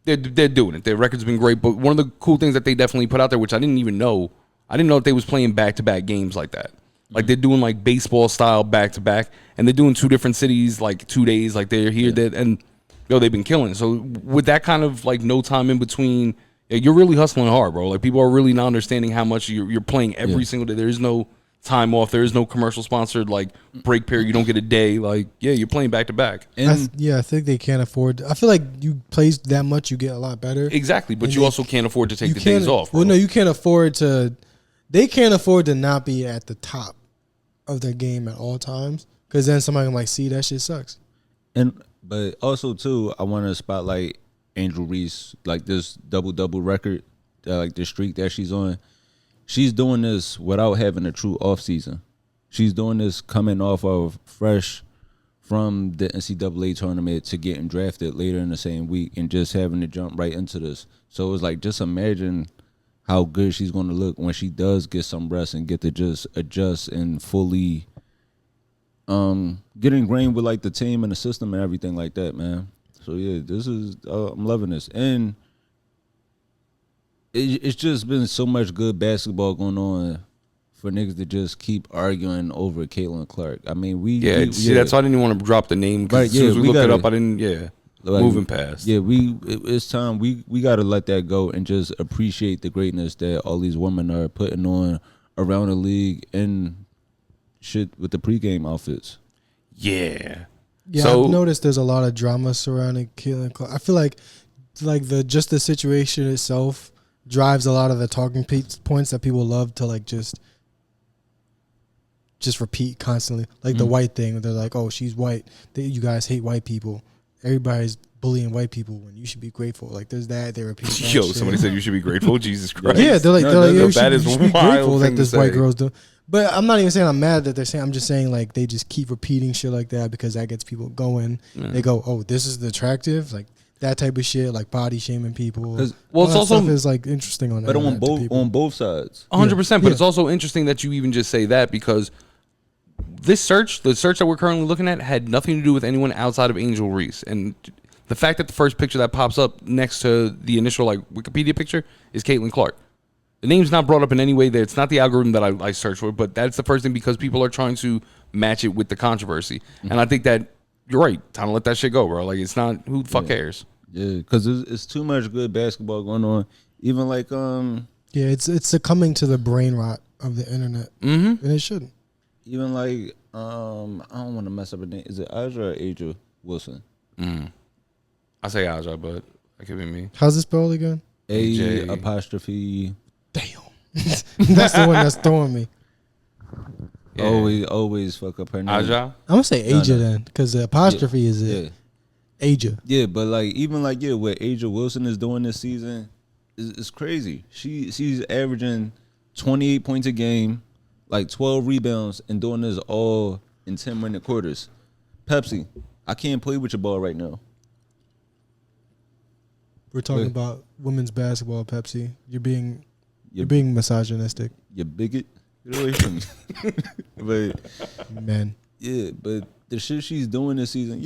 Speaker 3: they're doing it. Their record's been great, but one of the cool things that they definitely put out there, which I didn't know that they was playing back-to-back games like that. Like they're doing like baseball style back to back, and they're doing 2 different cities, like 2 days, like they're here, and they've been killing. So with that kind of like no time in between, you're really hustling hard, bro. Like people are really not understanding how much you're playing every single day. There is no time off. There is no commercial sponsored like break period. You don't get a day. Like you're playing back to back.
Speaker 2: I think they can't afford. I feel like you play that much, you get a lot better.
Speaker 3: Exactly, but you also can't afford to take the days off. Bro.
Speaker 2: Well, no, you can't afford to. They can't afford to not be at the top of their game at all times, because then somebody can like, see, that shit sucks.
Speaker 1: But also too, I want to spotlight Angel Reese, like this double record, like the streak that she's on. She's doing this without having a true off season. She's doing this coming off of fresh from the NCAA tournament to getting drafted later in the same week and just having to jump right into this. So it's like, just imagine how good she's going to look when she does get some rest and get to just adjust and fully get ingrained with like the team and the system and everything like that, man. So yeah, this is I'm loving this, and it's just been so much good basketball going on for niggas to just keep arguing over Caitlin Clark. I mean,
Speaker 3: that's why I didn't even want to drop the name. Right, as soon as we looked it up, I didn't. Yeah. Like, moving past.
Speaker 1: Yeah, it's time. We got to let that go and just appreciate the greatness that all these women are putting on around the league and shit with the pregame outfits.
Speaker 3: Yeah.
Speaker 2: Yeah, so, I've noticed there's a lot of drama surrounding Caitlin Clark. I feel like the situation itself drives a lot of the talking points that people love to like just repeat constantly. Like the white thing. They're like, oh, she's white. You guys hate white people. Everybody's bullying white people when you should be grateful. Like there's that. They repeat that
Speaker 3: Yo,
Speaker 2: shit.
Speaker 3: Somebody said you should be grateful. Jesus Christ.
Speaker 2: Yeah, they're like you should be grateful that
Speaker 3: this
Speaker 2: white girls do. But I'm not even saying I'm mad that they're saying. I'm just saying like they just keep repeating shit like that because that gets people going. Yeah. They go, oh, this is the attractive, like that type of shit, like body shaming people.
Speaker 3: Well, it's also
Speaker 2: is like interesting on that.
Speaker 1: But on both sides,
Speaker 3: 100%. But it's also interesting that you even just say that, because the search that we're currently looking at had nothing to do with anyone outside of Angel Reese. And the fact that the first picture that pops up next to the initial like Wikipedia picture is Caitlin Clark. The name's not brought up in any way. That it's not the algorithm that I search for, but that's the first thing, because people are trying to match it with the controversy. Mm-hmm. And I think that you're right. Time to let that shit go, bro. Like, it's not, who the fuck cares?
Speaker 1: Yeah, because it's too much good basketball going on. Even like
Speaker 2: yeah, it's succumbing to the brain rot of the internet, and it shouldn't.
Speaker 1: even like I don't want to mess up her name. Is it Aja or Aja Wilson?
Speaker 3: I say Aja, but that could be me.
Speaker 2: How's it spelled again?
Speaker 1: A apostrophe.
Speaker 2: Damn. That's the one that's throwing me.
Speaker 1: Yeah. Always fuck up her name.
Speaker 3: Aja?
Speaker 2: I'm gonna say Aja then, because the apostrophe is it. Aja.
Speaker 1: Yeah, but like even like what Aja Wilson is doing this season is crazy. She's averaging 28 points a game, like 12 rebounds, and doing this all in 10-minute quarters. Pepsi, I can't play with your ball right now.
Speaker 2: We're talking about women's basketball, Pepsi. You're being misogynistic.
Speaker 1: You bigot. Get away from me. But
Speaker 2: Man.
Speaker 1: yeah, but the shit she's doing this season,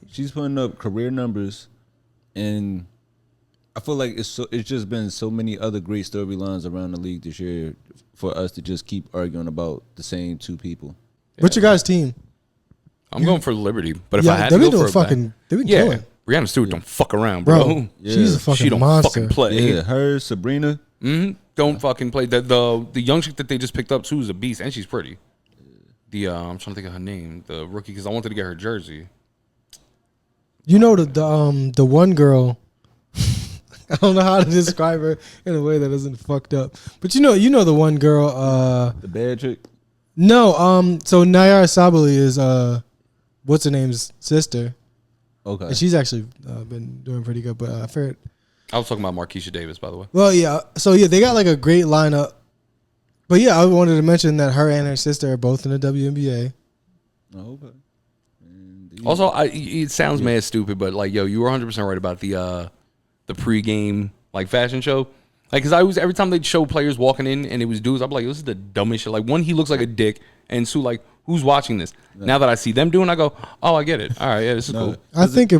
Speaker 1: she's putting up career numbers, and I feel like it's just been so many other great storylines around the league this year for us to just keep arguing about the same two people.
Speaker 2: What's your guys' team?
Speaker 3: I'm going for Liberty, but if I had to go for a
Speaker 2: fucking, they've been killing.
Speaker 3: Brianna Stewart don't fuck around, bro.
Speaker 2: She's a fucking
Speaker 3: she don't
Speaker 2: monster.
Speaker 3: fucking play.
Speaker 1: Yeah, her, Sabrina.
Speaker 3: Don't fucking play. The young chick that they just picked up too is a beast, and she's pretty. I'm trying to think of her name, the rookie, because I wanted to get her jersey.
Speaker 2: You know the one girl. I don't know how to describe her in a way that isn't fucked up, but you know the one girl.
Speaker 1: The bad chick.
Speaker 2: No, so Nayara Sabali is what's her name's sister.
Speaker 1: Okay,
Speaker 2: And she's actually been doing pretty good, but I forget.
Speaker 3: I was talking about Marquisha Davis, by the way.
Speaker 2: Well, yeah. So yeah, they got like a great lineup. But yeah, I wanted to mention that her and her sister are both in the WNBA.
Speaker 1: Oh, okay.
Speaker 3: Also, it sounds mad stupid, but like, yo, you were 100% right about the pregame like fashion show. Like, cause every time they'd show players walking in and it was dudes, I'd be like, this is the dumbest shit. Like, one, he looks like a dick, and two, like, who's watching this? No. Now that I see them doing, I go, oh, I get it. All right, yeah, this is cool.
Speaker 2: I think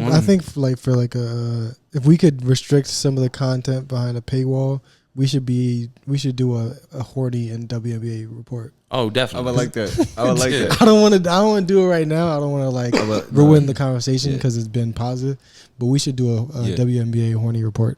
Speaker 2: if we could restrict some of the content behind a paywall, we should do a Horty and WNBA report.
Speaker 3: Oh, definitely.
Speaker 1: I would like that. I would like that.
Speaker 2: I don't want to do it right now. I don't want to ruin the conversation because it's been positive. But we should do a WNBA horny report.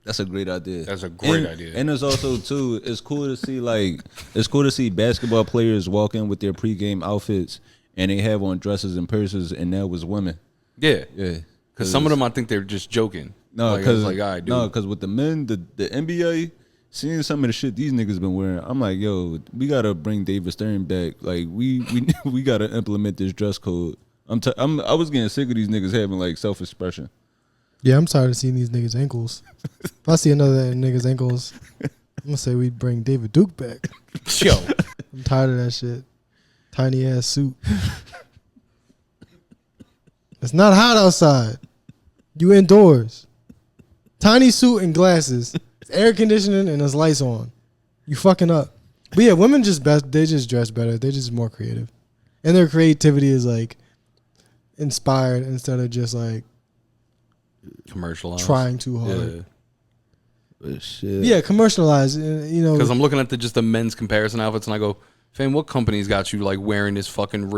Speaker 1: That's a great idea.
Speaker 3: That's a great idea.
Speaker 1: And it's also too, it's cool to see basketball players walk in with their pregame outfits and they have on dresses and purses, and that was women.
Speaker 3: Yeah.
Speaker 1: Yeah.
Speaker 3: Because some of them I think they're just joking.
Speaker 1: No, because
Speaker 3: all right,
Speaker 1: because with the men, the NBA, seeing some of the shit these niggas been wearing, I'm like, yo, we gotta bring David Stern back. Like we gotta implement this dress code. I was getting sick of these niggas having like self-expression.
Speaker 2: Yeah, I'm tired of seeing these niggas' ankles. If I see another nigga's ankles, I'm gonna say we bring David Duke back.
Speaker 3: Yo,
Speaker 2: I'm tired of that shit. Tiny ass suit. It's not hot outside. You indoors. Tiny suit and glasses. It's air conditioning and there's lights on. You fucking up. But yeah, women they just dress better. They're just more creative. And their creativity is like inspired instead of just like
Speaker 3: commercialized,
Speaker 2: trying too hard.
Speaker 1: But shit.
Speaker 2: Yeah, commercialized. You know,
Speaker 3: because I'm looking at the men's comparison outfits and I go, fam, what company's got you like wearing this fucking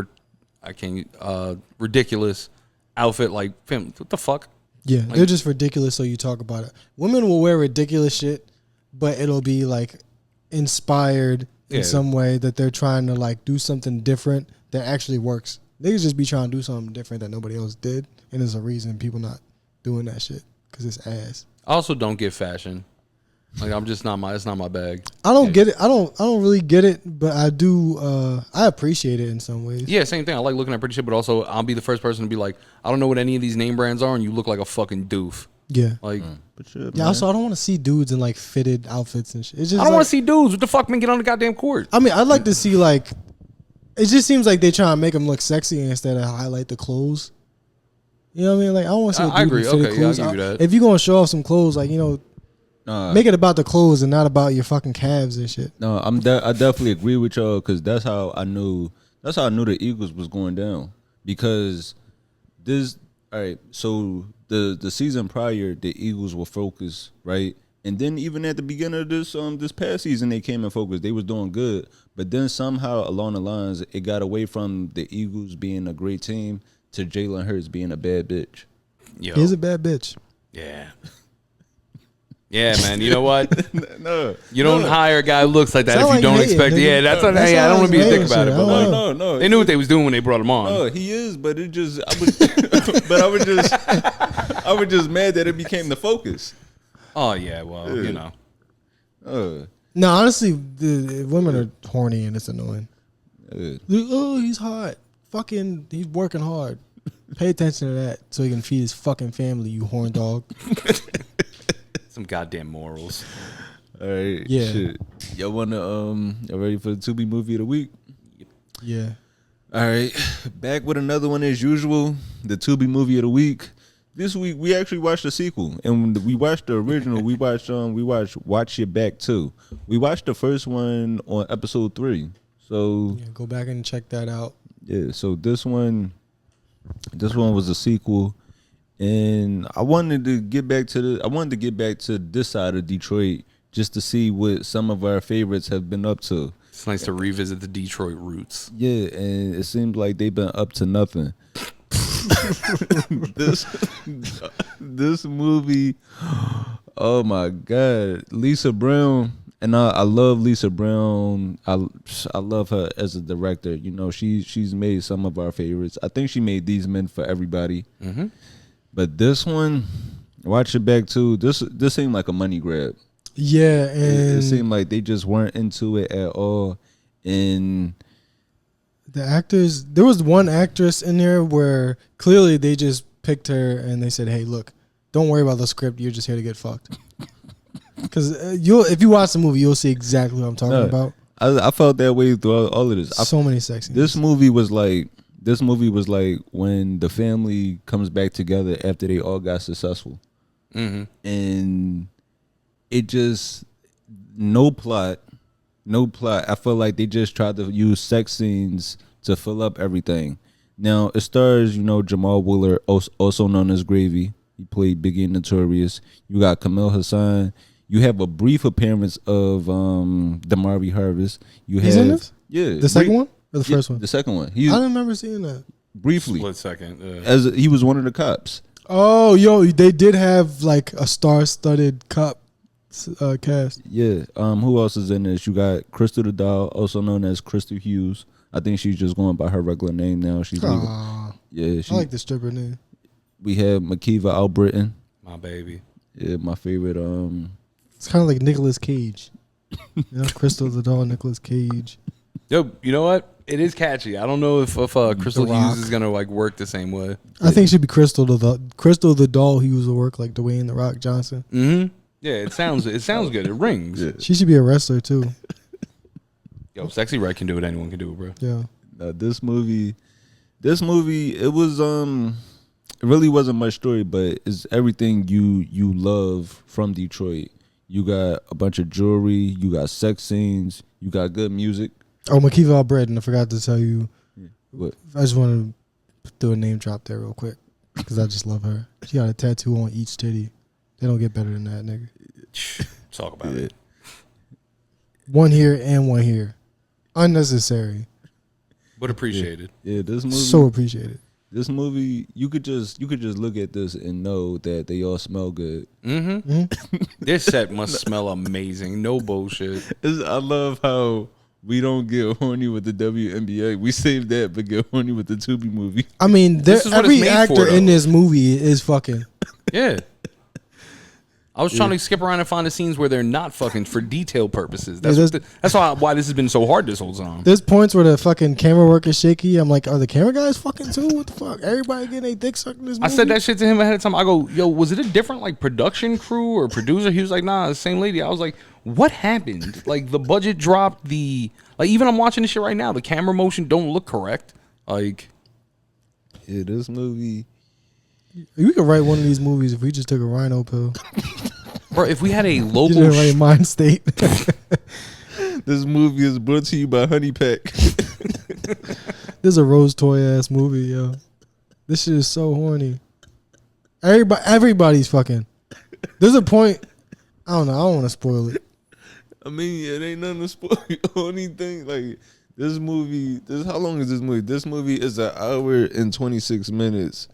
Speaker 3: ridiculous outfit? Like, fam, what the fuck?
Speaker 2: Yeah,
Speaker 3: like,
Speaker 2: they're just ridiculous, so you talk about it. Women will wear ridiculous shit, but it'll be like inspired in some way that they're trying to like do something different that actually works. They just be trying to do something different that nobody else did, and there's a reason people not doing that shit because it's ass.
Speaker 3: I also don't get fashion. Like, I'm just it's not my bag.
Speaker 2: I don't get it. I don't really get it, but I do. I appreciate it in some ways.
Speaker 3: Yeah, same thing. I like looking at pretty shit, but also I'll be the first person to be like, I don't know what any of these name brands are, and you look like a fucking doof.
Speaker 2: Yeah.
Speaker 3: Like,
Speaker 1: but shit,
Speaker 2: yeah. Also, I don't want to see dudes in like fitted outfits and shit. It's just
Speaker 3: I don't want to see dudes. What the fuck, man? Get on the goddamn court.
Speaker 2: I mean, I'd like to see like. It just seems like they try to make them look sexy instead of highlight the clothes. You know what I mean? Like, I don't want to see.
Speaker 3: I agree. Okay,
Speaker 2: clothes.
Speaker 3: Yeah, I'll give you that.
Speaker 2: If you're gonna show off some clothes, like make it about the clothes and not about your fucking calves and shit.
Speaker 1: No, I definitely agree with y'all because that's how I knew the Eagles was going down because this. All right, so the season prior, the Eagles were focused, right? And then even at the beginning of this past season, they came in focus. They was doing good, but then somehow along the lines, it got away from the Eagles being a great team to Jalen Hurts being a bad bitch.
Speaker 3: Yo.
Speaker 2: He's a bad bitch.
Speaker 3: Yeah. Yeah, man. You know what?
Speaker 1: No,
Speaker 3: You don't hire a guy who looks like that
Speaker 2: Sound
Speaker 3: if you
Speaker 2: like
Speaker 3: don't
Speaker 2: hating,
Speaker 3: expect.
Speaker 2: nigga.
Speaker 3: Yeah, that's what.
Speaker 2: That
Speaker 3: Hey, I don't
Speaker 2: sound
Speaker 3: want to be a
Speaker 2: like
Speaker 3: dick about it,
Speaker 2: hating
Speaker 3: but
Speaker 2: shit.
Speaker 3: like,
Speaker 1: no.
Speaker 3: they knew what they was doing when they brought him on.
Speaker 1: No, he is, but it just I was just mad that it became the focus.
Speaker 3: Oh yeah, well, you know.
Speaker 2: No, honestly, the women are horny and it's annoying. Like, oh, he's hot. Fucking, he's working hard. Pay attention to that so he can feed his fucking family, you horn dog.
Speaker 3: Some goddamn morals.
Speaker 1: All right,
Speaker 2: Yeah.
Speaker 1: Shit. Y'all wanna y'all ready for the Tubi movie of the week?
Speaker 2: Yeah.
Speaker 1: All right, back with another one as usual. The Tubi movie of the week. This week we actually watched the sequel, and we watched the original. We watched Watch Your Back 2. We watched the first one on episode 3. So
Speaker 2: Yeah, go back and check that out.
Speaker 1: yeah, so this one was a sequel, and I wanted to get back to this side of Detroit just to see what some of our favorites have been up to.
Speaker 3: It's nice to revisit the Detroit roots.
Speaker 1: Yeah, and it seems like they've been up to nothing. this movie, oh my God, Lisa Brown, and I love Lisa Brown. I love her as a director. You know, she's made some of our favorites. I think she made These Men for Everybody.
Speaker 3: Mm-hmm.
Speaker 1: But this one, Watch It Back too. This seemed like a money grab.
Speaker 2: Yeah, and
Speaker 1: It seemed like they just weren't into it at all. And
Speaker 2: the actors, there was one actress in there where clearly they just picked her and they said, hey, look, don't worry about the script. You're just here to get fucked. Because if you watch the movie, you'll see exactly what I'm talking about.
Speaker 1: I felt that way throughout all of this.
Speaker 2: So many sex scenes.
Speaker 1: This movie was like when the family comes back together after they all got successful.
Speaker 3: Mm-hmm.
Speaker 1: And it just, no plot. I feel like they just tried to use sex scenes to fill up everything. Now, it stars, Jamal Wooler, also known as Gravy. He played Biggie and Notorious. You got Camille Hassan. You have a brief appearance of Damari Harvest.
Speaker 2: He's in this?
Speaker 1: Yeah.
Speaker 2: The second one or the first one?
Speaker 1: The second one.
Speaker 2: I don't remember seeing that.
Speaker 1: Briefly.
Speaker 3: Split second.
Speaker 1: As he was one of the cops.
Speaker 2: Oh, yo, they did have like a star-studded cop cast.
Speaker 1: Yeah. Who else is in this? You got Crystal the Doll, also known as Crystal Hughes. I think she's just going by her regular name now. She's leaving. Yeah,
Speaker 2: I like the stripper name.
Speaker 1: We have Makiva Albritton.
Speaker 3: My baby.
Speaker 1: Yeah, my favorite.
Speaker 2: It's kind of like Nicolas Cage. Crystal the Doll, Nicolas Cage.
Speaker 3: Yo, you know what? It is catchy. I don't know if Crystal
Speaker 2: The Rock.
Speaker 3: Hughes is gonna like work the same way.
Speaker 2: I think it should be Crystal the Doll Hughes will work like Dwayne the Rock Johnson.
Speaker 3: Mm-hmm. Yeah, it sounds good. It rings.
Speaker 1: Yeah.
Speaker 2: She should be a wrestler too.
Speaker 3: Yo, Sexy Red can do it. Anyone can do it, bro.
Speaker 2: Yeah.
Speaker 1: This movie, it was it really wasn't much story, but it's everything you love from Detroit. You got a bunch of jewelry, you got sex scenes, you got good music.
Speaker 2: Oh, Makiva Albritton, I forgot to tell you.
Speaker 1: What?
Speaker 2: I just want to do a name drop there real quick because I just love her. She got a tattoo on each titty. They don't get better than that, nigga.
Speaker 3: Talk about it.
Speaker 2: One here and one here. Unnecessary.
Speaker 3: But appreciated.
Speaker 1: Yeah, this movie.
Speaker 2: So appreciated.
Speaker 1: This movie, you could just look at this and know that they all smell good.
Speaker 3: Mm-hmm. This set must smell amazing. No bullshit.
Speaker 1: I love how we don't get horny with the WNBA. We save that, but get horny with the Tubi movie.
Speaker 2: I mean,
Speaker 3: This is what
Speaker 2: every
Speaker 3: it's made
Speaker 2: actor
Speaker 3: for,
Speaker 2: in
Speaker 3: though.
Speaker 2: this movie is fucking.
Speaker 3: Yeah. I was trying to skip around and find the scenes where they're not fucking for detail purposes. That's that's why this has been so hard this whole time.
Speaker 2: There's points where the fucking camera work is shaky. I'm like, are the camera guys fucking too? What the fuck? Everybody getting their dick sucked in this movie?
Speaker 3: I said that shit to him ahead of time. I go, yo, was it a different like production crew or producer? He was like, nah, the same lady. I was like, what happened? Like the budget dropped. Even I'm watching this shit right now. The camera motion don't look correct. Like,
Speaker 1: Yeah, this movie.
Speaker 2: We could write one of these movies if we just took a rhino pill.
Speaker 3: bro, if we had a
Speaker 2: Get in
Speaker 3: local,
Speaker 2: the right mind state.
Speaker 1: This movie is brought to you by Honey Pack.
Speaker 2: This is a rose toy ass movie, yo. This shit is so horny. Everybody's fucking. There's a point. I don't know. I don't want to spoil it.
Speaker 1: I mean, it ain't nothing to spoil. Only thing, like, this movie, how long is this movie? This movie is 1 hour and 26 minutes,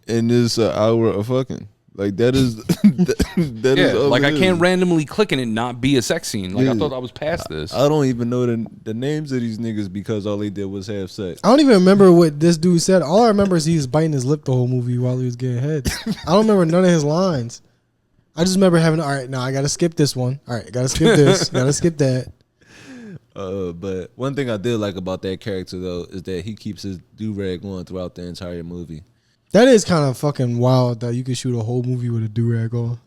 Speaker 1: and it's 1 hour of fucking. Like that is that
Speaker 3: Yeah,
Speaker 1: is all
Speaker 3: like
Speaker 1: it
Speaker 3: I can't
Speaker 1: is.
Speaker 3: randomly click in and not be a sex scene. Like
Speaker 1: Yeah.
Speaker 3: I thought I was past this.
Speaker 1: I don't even know the names of these niggas because all they did was have sex.
Speaker 2: I don't even remember what this dude said. All I remember is he was biting his lip the whole movie while he was getting head. I don't remember none of his lines. I just remember having, all right, now I got to skip this one. All right, I got to skip this. Got to skip that.
Speaker 1: But one thing I did like about that character though is that he keeps his do-rag on throughout the entire movie.
Speaker 2: That is kind of fucking wild that you could shoot a whole movie with a do-rag on.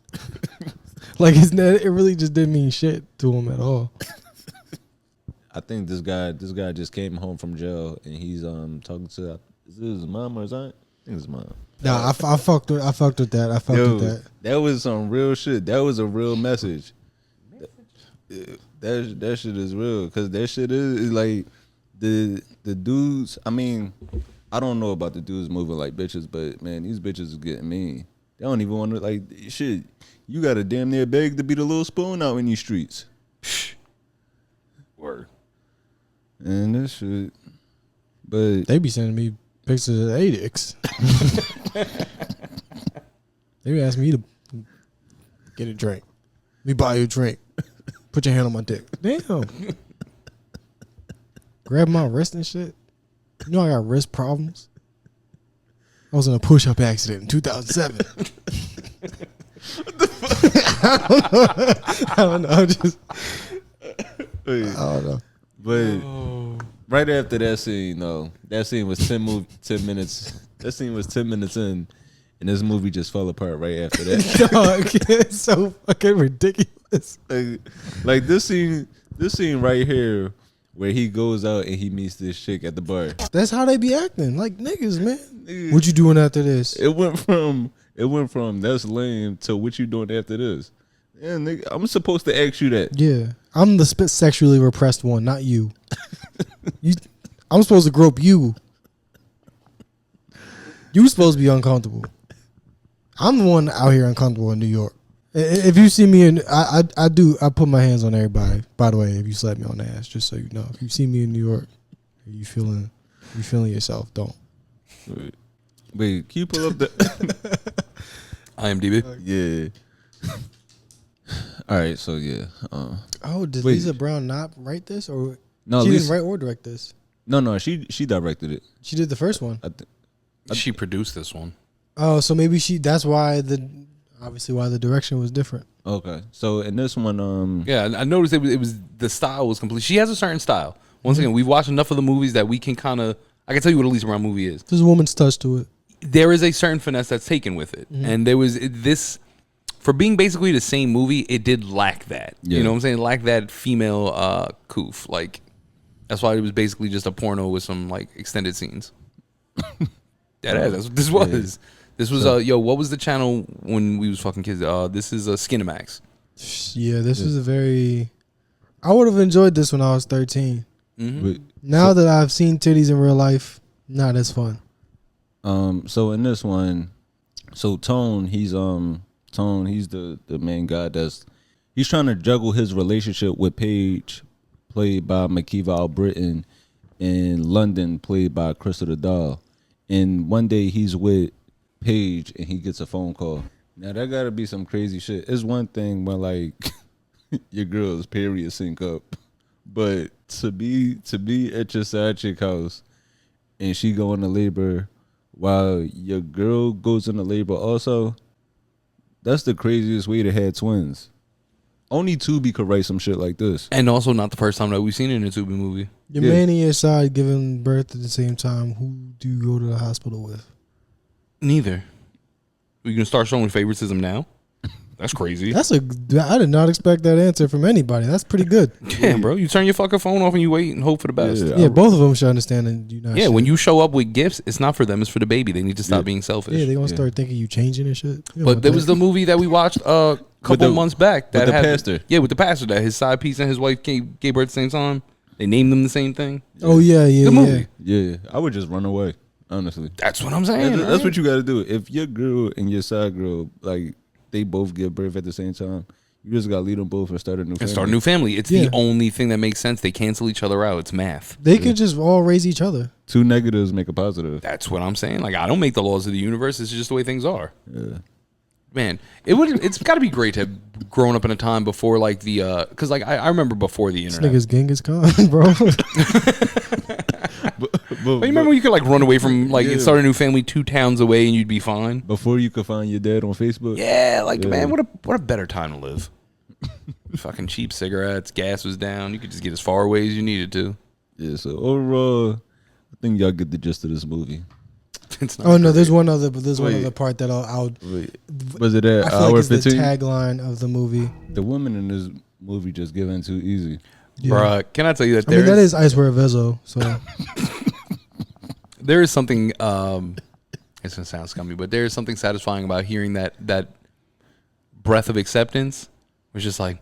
Speaker 2: Like, it really just didn't mean shit to him at all.
Speaker 1: I think this guy just came home from jail and he's talking to is it his mom or his aunt? I think it's his mom.
Speaker 2: Nah, I fucked with that. I fucked with that.
Speaker 1: That was some real shit. That was a real message. That shit is real because that shit is like the dudes. I mean, I don't know about the dudes moving like bitches, but man, these bitches is getting mean. They don't even want to like shit. You got to damn near beg to be the little spoon out in these streets.
Speaker 3: Word.
Speaker 1: And that shit. But
Speaker 2: They be sending me pictures of Adix. They be asking me to get a drink. Let me buy you a drink. Put your hand on my dick. Damn. Grab my wrist and shit. You know I got wrist problems. I was in a push-up accident in 2007. I don't know. I don't know.
Speaker 1: But right after that scene, though, that scene was 10 minutes. That scene was 10 minutes in, and this movie just fell apart right after that.
Speaker 2: Dog, it's so fucking ridiculous.
Speaker 1: Like this scene right here, where he goes out and he meets this chick at the bar.
Speaker 2: That's how they be acting, like niggas, man. What you doing after this?
Speaker 1: It went from that's lame to what you doing after this. Yeah, nigga, I'm supposed to ask you that.
Speaker 2: Yeah, I'm the sexually repressed one, not you. I'm supposed to grope you. You supposed to be uncomfortable. I'm the one out here uncomfortable in New York. If you see me in, I put my hands on everybody. By the way, if you slap me on the ass, just so you know, if you see me in New York, you feeling yourself, don't.
Speaker 1: Wait, can you pull up the
Speaker 3: IMDb.
Speaker 1: yeah. All right, so yeah.
Speaker 2: Oh, did
Speaker 1: Wait.
Speaker 2: Lisa Brown not write this, or
Speaker 1: No,
Speaker 2: she
Speaker 1: Lisa,
Speaker 2: didn't write or direct this?
Speaker 1: No, she directed it.
Speaker 2: She did the first one.
Speaker 3: She produced this one.
Speaker 2: Oh, so maybe that's why obviously why the direction was different.
Speaker 1: Okay, so in this one,
Speaker 3: Yeah, I noticed it was the style was complete. She has a certain style. Once again, we've watched enough of the movies that we can kind of. I can tell you what a Lisa Brown movie is.
Speaker 2: There's a woman's touch to it.
Speaker 3: There is a certain finesse that's taken with it, and there was this. For being basically the same movie, it did lack that.
Speaker 1: Yeah.
Speaker 3: You know what I'm saying? Lack that female coof. Like, that's why it was basically just a porno with some, like, extended scenes. That's what this was. This was, what was the channel when we was fucking kids? This is Skinemax.
Speaker 2: Yeah, this was a very. I would have enjoyed this when I was 13.
Speaker 1: but,
Speaker 2: Now that I've seen titties in real life, not as fun.
Speaker 1: so in this one, so Tone, he's the main guy he's trying to juggle his relationship with Paige, played by Makiva Albritton, and London, played by Crystal the Doll. And one day he's with Paige and he gets a phone call. Now that gotta be some crazy shit. It's one thing when like your girl's period sync up, but to be at your side chick house and she go into labor while your girl goes into labor also, that's the craziest way to have twins. Only Tubi could write some shit like this.
Speaker 3: And also not the first time that we've seen it in a Tubi movie.
Speaker 2: Your man and your side giving birth at the same time. Who do you go to the hospital with?
Speaker 3: Neither. We can start showing favoritism now. That's crazy.
Speaker 2: I did not expect that answer from anybody. That's pretty good.
Speaker 3: Yeah, bro. You turn your fucking phone off and you wait and hope for the best.
Speaker 1: Yeah.
Speaker 2: Yeah, both of them should understand that you're not.
Speaker 3: Yeah,
Speaker 2: shit.
Speaker 3: when you show up with gifts, it's not for them, it's for the baby. They need to stop being selfish.
Speaker 2: Yeah, they gonna start thinking you changing and shit. You don't
Speaker 3: But
Speaker 2: want
Speaker 3: there
Speaker 2: that.
Speaker 3: was the movie that we watched a couple months back. That
Speaker 1: with the
Speaker 3: had,
Speaker 1: pastor.
Speaker 3: Yeah, with the pastor. That his side piece and his wife gave birth at the same time. They named them the same thing.
Speaker 2: Oh yeah,
Speaker 3: Good movie.
Speaker 1: Yeah, I would just run away, honestly.
Speaker 3: That's what I'm saying.
Speaker 1: That's what you got to do. If your girl and your side girl, like, they both give birth at the same time, you just got to leave them both and start a new family.
Speaker 3: And start a new family. It's the only thing that makes sense. They cancel each other out. It's math.
Speaker 2: They could just all raise each other.
Speaker 1: Two negatives make a positive.
Speaker 3: That's what I'm saying. Like, I don't make the laws of the universe. It's just the way things are.
Speaker 1: Yeah.
Speaker 3: man, it's got to be great to have grown up in a time before like the because like I remember before the
Speaker 2: This
Speaker 3: internet.
Speaker 2: nigga's Genghis Khan, bro.
Speaker 3: But you remember when you could like run away from like start a new family 2 towns away and you'd be fine
Speaker 1: before you could find your dad on Facebook.
Speaker 3: Yeah, like man, what a better time to live. Fucking cheap cigarettes, gas was down. You could just get as far away as you needed to.
Speaker 1: Yeah. So overall, I think y'all get the gist of this movie.
Speaker 2: Oh no, there's one other part that I'll
Speaker 1: was it at
Speaker 2: I feel
Speaker 1: hour
Speaker 2: like it's
Speaker 1: 15?
Speaker 2: the tagline of the movie.
Speaker 1: The women in this movie just give in too easy.
Speaker 2: Yeah.
Speaker 3: Bruh, can I tell you that
Speaker 2: I mean, that is Icewear Vezo, so
Speaker 3: there is something it's gonna sound scummy, but there is something satisfying about hearing that breath of acceptance. It's just like,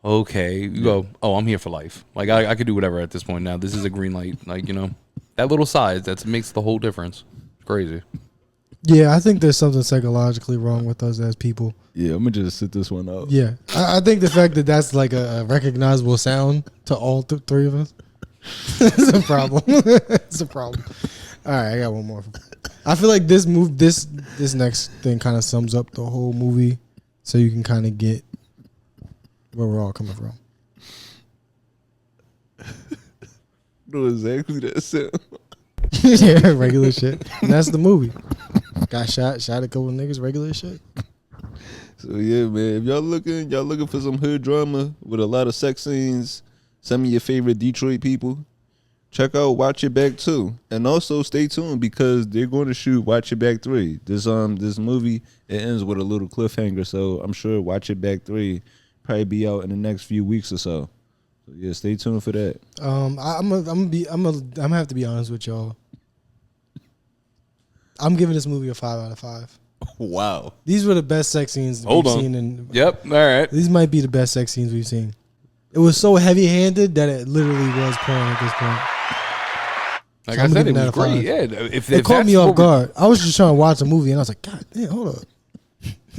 Speaker 3: okay, you go, oh, I'm here for life. Like I could do whatever at this point now. This is a green light. Like, you know, that little size that makes the whole difference. It's crazy.
Speaker 2: yeah, I think there's something psychologically wrong with us as people.
Speaker 1: Yeah, I'm gonna just sit this one out.
Speaker 2: Yeah, I think the fact that that's like a recognizable sound to all three of us is a problem. It's a problem. All right, I got one more. I feel like this next thing kind of sums up the whole movie, so you can kind of get where we're all coming from.
Speaker 1: No, exactly that sound.
Speaker 2: Yeah, regular shit. And that's the movie. Got shot a couple of niggas, regular shit.
Speaker 1: So yeah, man, if y'all looking for some hood drama with a lot of sex scenes, some of your favorite Detroit people, check out Watch Your Back 2. And also stay tuned because they're going to shoot Watch Your Back 3. This movie, it ends with a little cliffhanger, so I'm sure Watch Your Back 3 probably be out in the next few weeks or so. So yeah, stay tuned for that.
Speaker 2: I'm gonna have to be honest with y'all. I'm giving this movie a 5 out of 5.
Speaker 1: Wow.
Speaker 2: These were the best sex scenes we've seen.
Speaker 3: Yep. All right.
Speaker 2: These might be the best sex scenes we've seen. It was so heavy-handed that it literally was porn at this point.
Speaker 3: Like
Speaker 2: So
Speaker 3: I
Speaker 2: I'm
Speaker 3: said, it
Speaker 2: giving
Speaker 3: was
Speaker 2: that a 5.
Speaker 3: great. Yeah. If
Speaker 2: It caught
Speaker 3: that's
Speaker 2: me off
Speaker 3: what we're-
Speaker 2: guard. I was just trying to watch a movie, and I was like, God damn, hold up.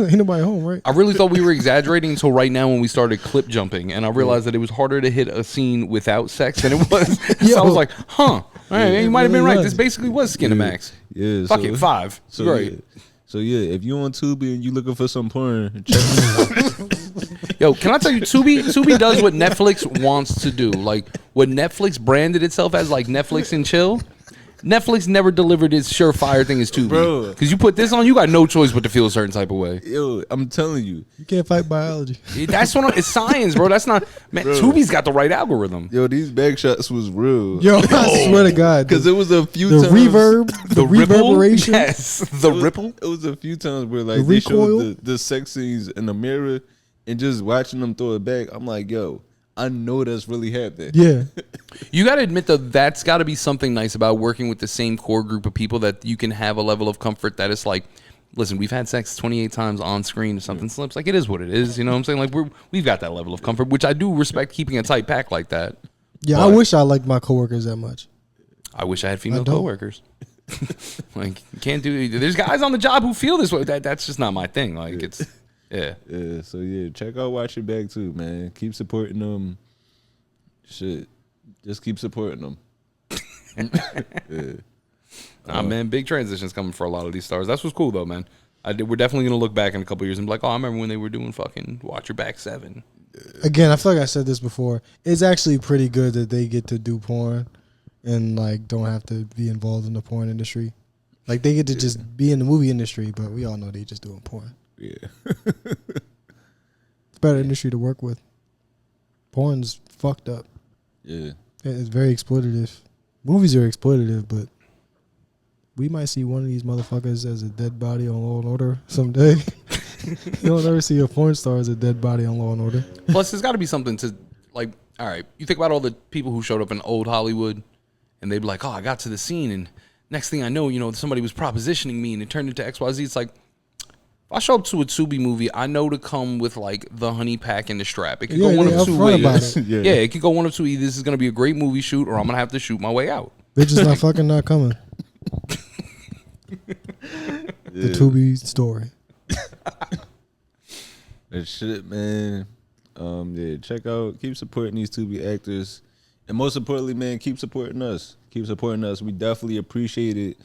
Speaker 2: Ain't nobody home, right?
Speaker 3: I really thought we were exaggerating until right now when we started clip jumping, and I realized that it was harder to hit a scene without sex than it was. So I was like, huh. All right, you might have been
Speaker 2: really
Speaker 3: right.
Speaker 2: was.
Speaker 3: This basically was Skinamax.
Speaker 1: Yeah.
Speaker 3: Fuck it, 5.
Speaker 1: So
Speaker 3: Great.
Speaker 1: yeah. So yeah, if you on Tubi and you looking for some porn, check
Speaker 3: Yo, can I tell you, Tubi does what Netflix wants to do. Like, what Netflix branded itself as, like Netflix and chill, Netflix never delivered its surefire thing as Tubi.
Speaker 1: Bro.
Speaker 3: Because you put this on, you got no choice but to feel a certain type of way.
Speaker 1: yo, I'm telling you.
Speaker 2: You can't fight biology.
Speaker 3: That's what it's science, bro. That's not, man, Tubi's got the right algorithm.
Speaker 1: Yo, these back shots was real.
Speaker 2: Yo, I swear to God.
Speaker 1: Because it was a few
Speaker 2: the
Speaker 1: times.
Speaker 2: reverb, the
Speaker 3: ripple?
Speaker 2: reverberation.
Speaker 3: Yes, the ripple.
Speaker 1: It was a few times where like
Speaker 2: The
Speaker 1: they
Speaker 2: recoil?
Speaker 1: showed the sex scenes in the mirror and just watching them throw it back. I'm like, yo, I know that's really happening.
Speaker 2: Yeah.
Speaker 3: You got to admit, though, that's got to be something nice about working with the same core group of people, that you can have a level of comfort that it's like, listen, we've had sex 28 times on screen. If something slips, like, it is what it is. You know what I'm saying? Like, we've got that level of comfort, which I do respect, keeping a tight pack like that.
Speaker 2: Yeah,
Speaker 3: But
Speaker 2: I wish I liked my coworkers that much.
Speaker 3: I wish I had female
Speaker 2: don't.
Speaker 3: coworkers. Like, you can't do. There's guys on the job who feel this way. That's just not my thing. Like, it's yeah.
Speaker 1: Yeah, so yeah, check out Watch Your Back too, man. Keep supporting them. Shit. Just keep supporting them. Yeah.
Speaker 3: Nah, man, big transitions coming for a lot of these stars. That's what's cool, though, man. We're definitely going to look back in a couple years and be like, oh, I remember when they were doing fucking Watch Your Back 7.
Speaker 2: Again, I feel like I said this before. It's actually pretty good that they get to do porn and like don't have to be involved in the porn industry. Like they get to just be in the movie industry, but we all know they just doing porn.
Speaker 1: Yeah.
Speaker 2: It's a better industry to work with. Porn's fucked up.
Speaker 1: Yeah.
Speaker 2: It's very exploitative. Movies are exploitative, but we might see one of these motherfuckers as a dead body on Law and Order someday. You don't ever see a porn star as a dead body on Law and Order.
Speaker 3: Plus, there's got to be something to, like, all right, you think about all the people who showed up in old Hollywood, and they'd be like, oh, I got to the scene, and next thing I know, you know, somebody was propositioning me, and it turned into XYZ. It's like, if I show up to a Tubi movie, I know to come with, like, the honey pack and the strap. It could go one
Speaker 2: they
Speaker 3: of two
Speaker 2: upfront about
Speaker 3: ways.
Speaker 2: it.
Speaker 3: Yeah, it could go one of two. Either this is going to be a great movie shoot, or I'm going to have to shoot my way out.
Speaker 2: Bitches not fucking not coming. The Tubi story.
Speaker 1: That shit, man. Yeah, check out, keep supporting these Tubi actors. And most importantly, man, keep supporting us. Keep supporting us. We definitely appreciate it.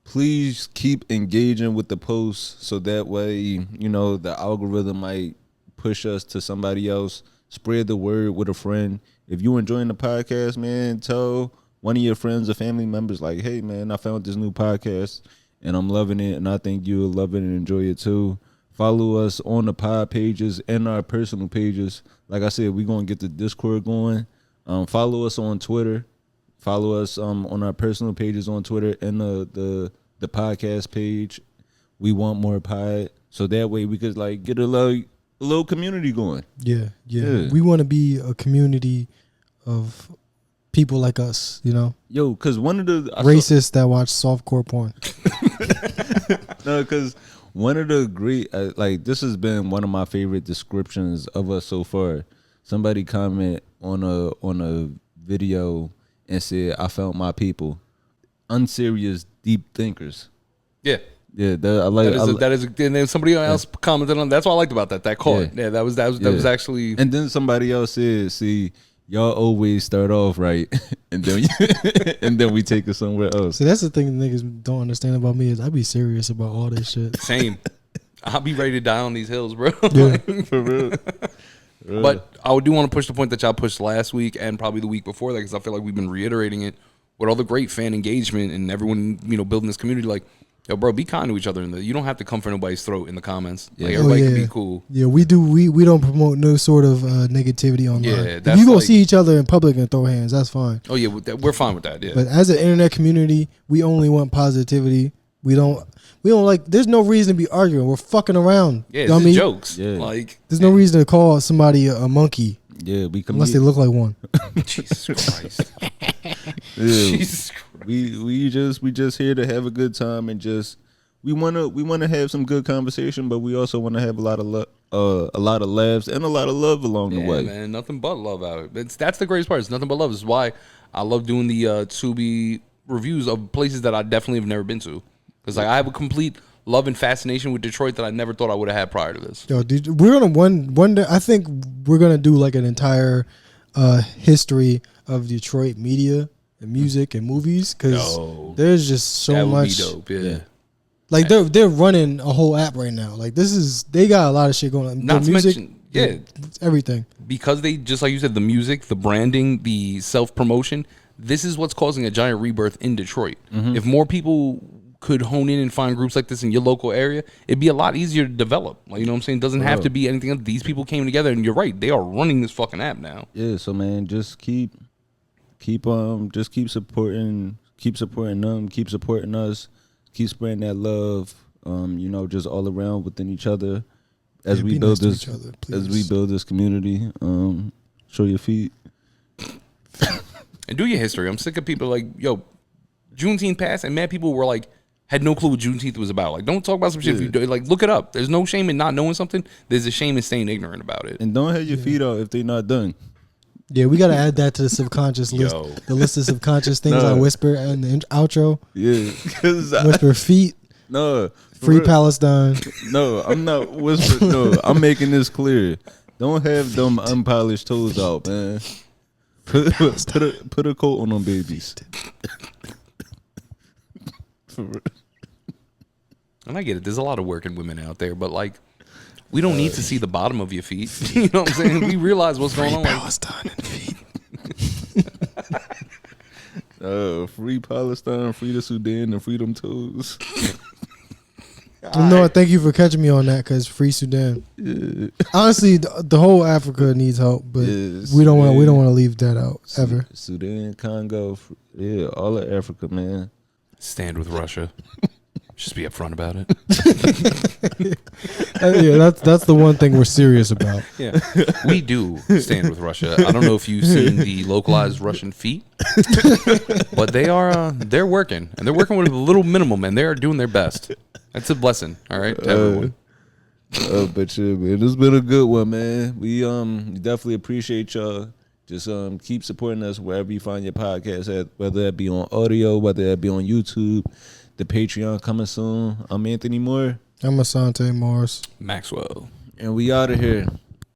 Speaker 1: please keep engaging with the posts so that way, you know, the algorithm might push us to somebody else. Spread the word with a friend. If you enjoying the podcast, man, tell one of your friends or family members, like, hey, man, I found this new podcast and I'm loving it, and I think you'll love it and enjoy it too. Follow us on the pod pages and our personal pages. Like I said, we're going to get the Discord going. Follow us on Twitter. Follow us on our personal pages on Twitter and the podcast page. We want more pod, so that way we could like get a little community going.
Speaker 2: Yeah. We want to be a community of people like us, you know.
Speaker 1: Yo, because one of the
Speaker 2: racists that watch softcore porn.
Speaker 1: No, because one of the great like this has been one of my favorite descriptions of us so far. Somebody comment on a video and said, "I found my people, unserious deep thinkers."
Speaker 3: Yeah.
Speaker 1: Yeah, I like
Speaker 3: that is, and then somebody else commented on. That's what I liked about that. That caught. Yeah, that was actually.
Speaker 1: And then somebody else said, "See, y'all always start off right, and then and then we take it somewhere else."
Speaker 2: See, that's the thing that niggas don't understand about me is I be serious about all this shit.
Speaker 3: Same. I'll be ready to die on these hills, bro.
Speaker 2: Yeah.
Speaker 1: For real.
Speaker 3: But I do want to push the point that y'all pushed last week and probably the week before that, because I feel like we've been reiterating it with all the great fan engagement and everyone, you know, building this community. Like, yo, bro, be kind to each other. You don't have to come for nobody's throat in the comments. Like, everybody can be cool.
Speaker 2: Yeah, we do. We don't promote no sort of negativity online.
Speaker 3: Yeah,
Speaker 2: if you gonna see each other in public and throw hands, that's fine.
Speaker 3: Oh yeah, we're fine with that. Yeah.
Speaker 2: But as an internet community, we only want positivity. We don't like. There's no reason to be arguing. We're fucking around.
Speaker 3: Yeah, it's just jokes.
Speaker 1: Yeah.
Speaker 3: Like,
Speaker 2: there's no reason to call somebody a monkey.
Speaker 1: Yeah,
Speaker 2: unless they look like one.
Speaker 3: Jesus Christ.
Speaker 1: Yeah,
Speaker 3: Jesus Christ.
Speaker 1: We just here to have a good time and just we wanna have some good conversation, but we also want to have a lot of laughs and a lot of love along the way.
Speaker 3: Man, nothing but love out of it. That's the greatest part. It's nothing but love. This is why I love doing the Tubi reviews of places that I definitely have never been to. Because like I have a complete love and fascination with Detroit that I never thought I would have had prior to this.
Speaker 2: Yo, we're gonna one day. I think we're gonna do like an entire history of Detroit media and music and movies, because there's just so much.
Speaker 3: That would be dope. Yeah.
Speaker 2: Like they're running a whole app right now. Like they got a lot of shit going on.
Speaker 3: Not to
Speaker 2: music,
Speaker 3: mention,
Speaker 2: everything.
Speaker 3: Because they, just like you said, the music, the branding, the self promotion. This is what's causing a giant rebirth in Detroit. Mm-hmm. If more people could hone in and find groups like this in your local area, it'd be a lot easier to develop. Like, you know what I'm saying? It doesn't have to be anything else. These people came together, and you're right, they are running this fucking app now.
Speaker 1: Yeah, so man, just keep supporting them, keep supporting us, keep spreading that love, you know, just all around within each other as we build this community. Show your feet.
Speaker 3: And do your history. I'm sick of people like, yo, Juneteenth passed, and mad people were like, had no clue what Juneteenth was about. Like, don't talk about some shit. If you do, like, look it up. There's no shame in not knowing something. There's a shame in staying ignorant about it.
Speaker 1: And don't have your feet out if they're not done.
Speaker 2: Yeah, we gotta add that to the subconscious list. The list of subconscious things I whisper in the outro.
Speaker 1: Yeah, because
Speaker 2: whisper feet.
Speaker 1: No,
Speaker 2: free Palestine.
Speaker 1: No, I'm not whispering. No, I'm making this clear. Don't have them unpolished toes out, man. Put a coat on them babies.
Speaker 3: And I get it. There's a lot of working women out there, but like, we don't need to see the bottom of your feet. You know what I'm saying? We realize what's going on.
Speaker 2: Palestine and feet.
Speaker 1: Free Palestine, free the Sudan, and free them toes.
Speaker 2: No, thank you for catching me on that, because free Sudan. Yeah. Honestly, the whole Africa needs help, but we don't want to leave that out ever.
Speaker 1: Sudan, Congo, all of Africa, man.
Speaker 3: Stand with Russia. Just be upfront about it.
Speaker 2: Yeah, that's the one thing we're serious about.
Speaker 3: Yeah, we do stand with Russia. I don't know if you've seen the localized Russian feet, but they're working, and they're working with a little minimum, and they're doing their best. That's a blessing, all right, to everyone.
Speaker 1: But yeah, man, it's been a good one, man. We definitely appreciate y'all. Just keep supporting us wherever you find your podcast at, whether that be on audio, whether that be on YouTube. The Patreon coming soon. I'm Anthony Moore.
Speaker 2: I'm Asante Morris.
Speaker 3: Maxwell.
Speaker 1: And we out of here.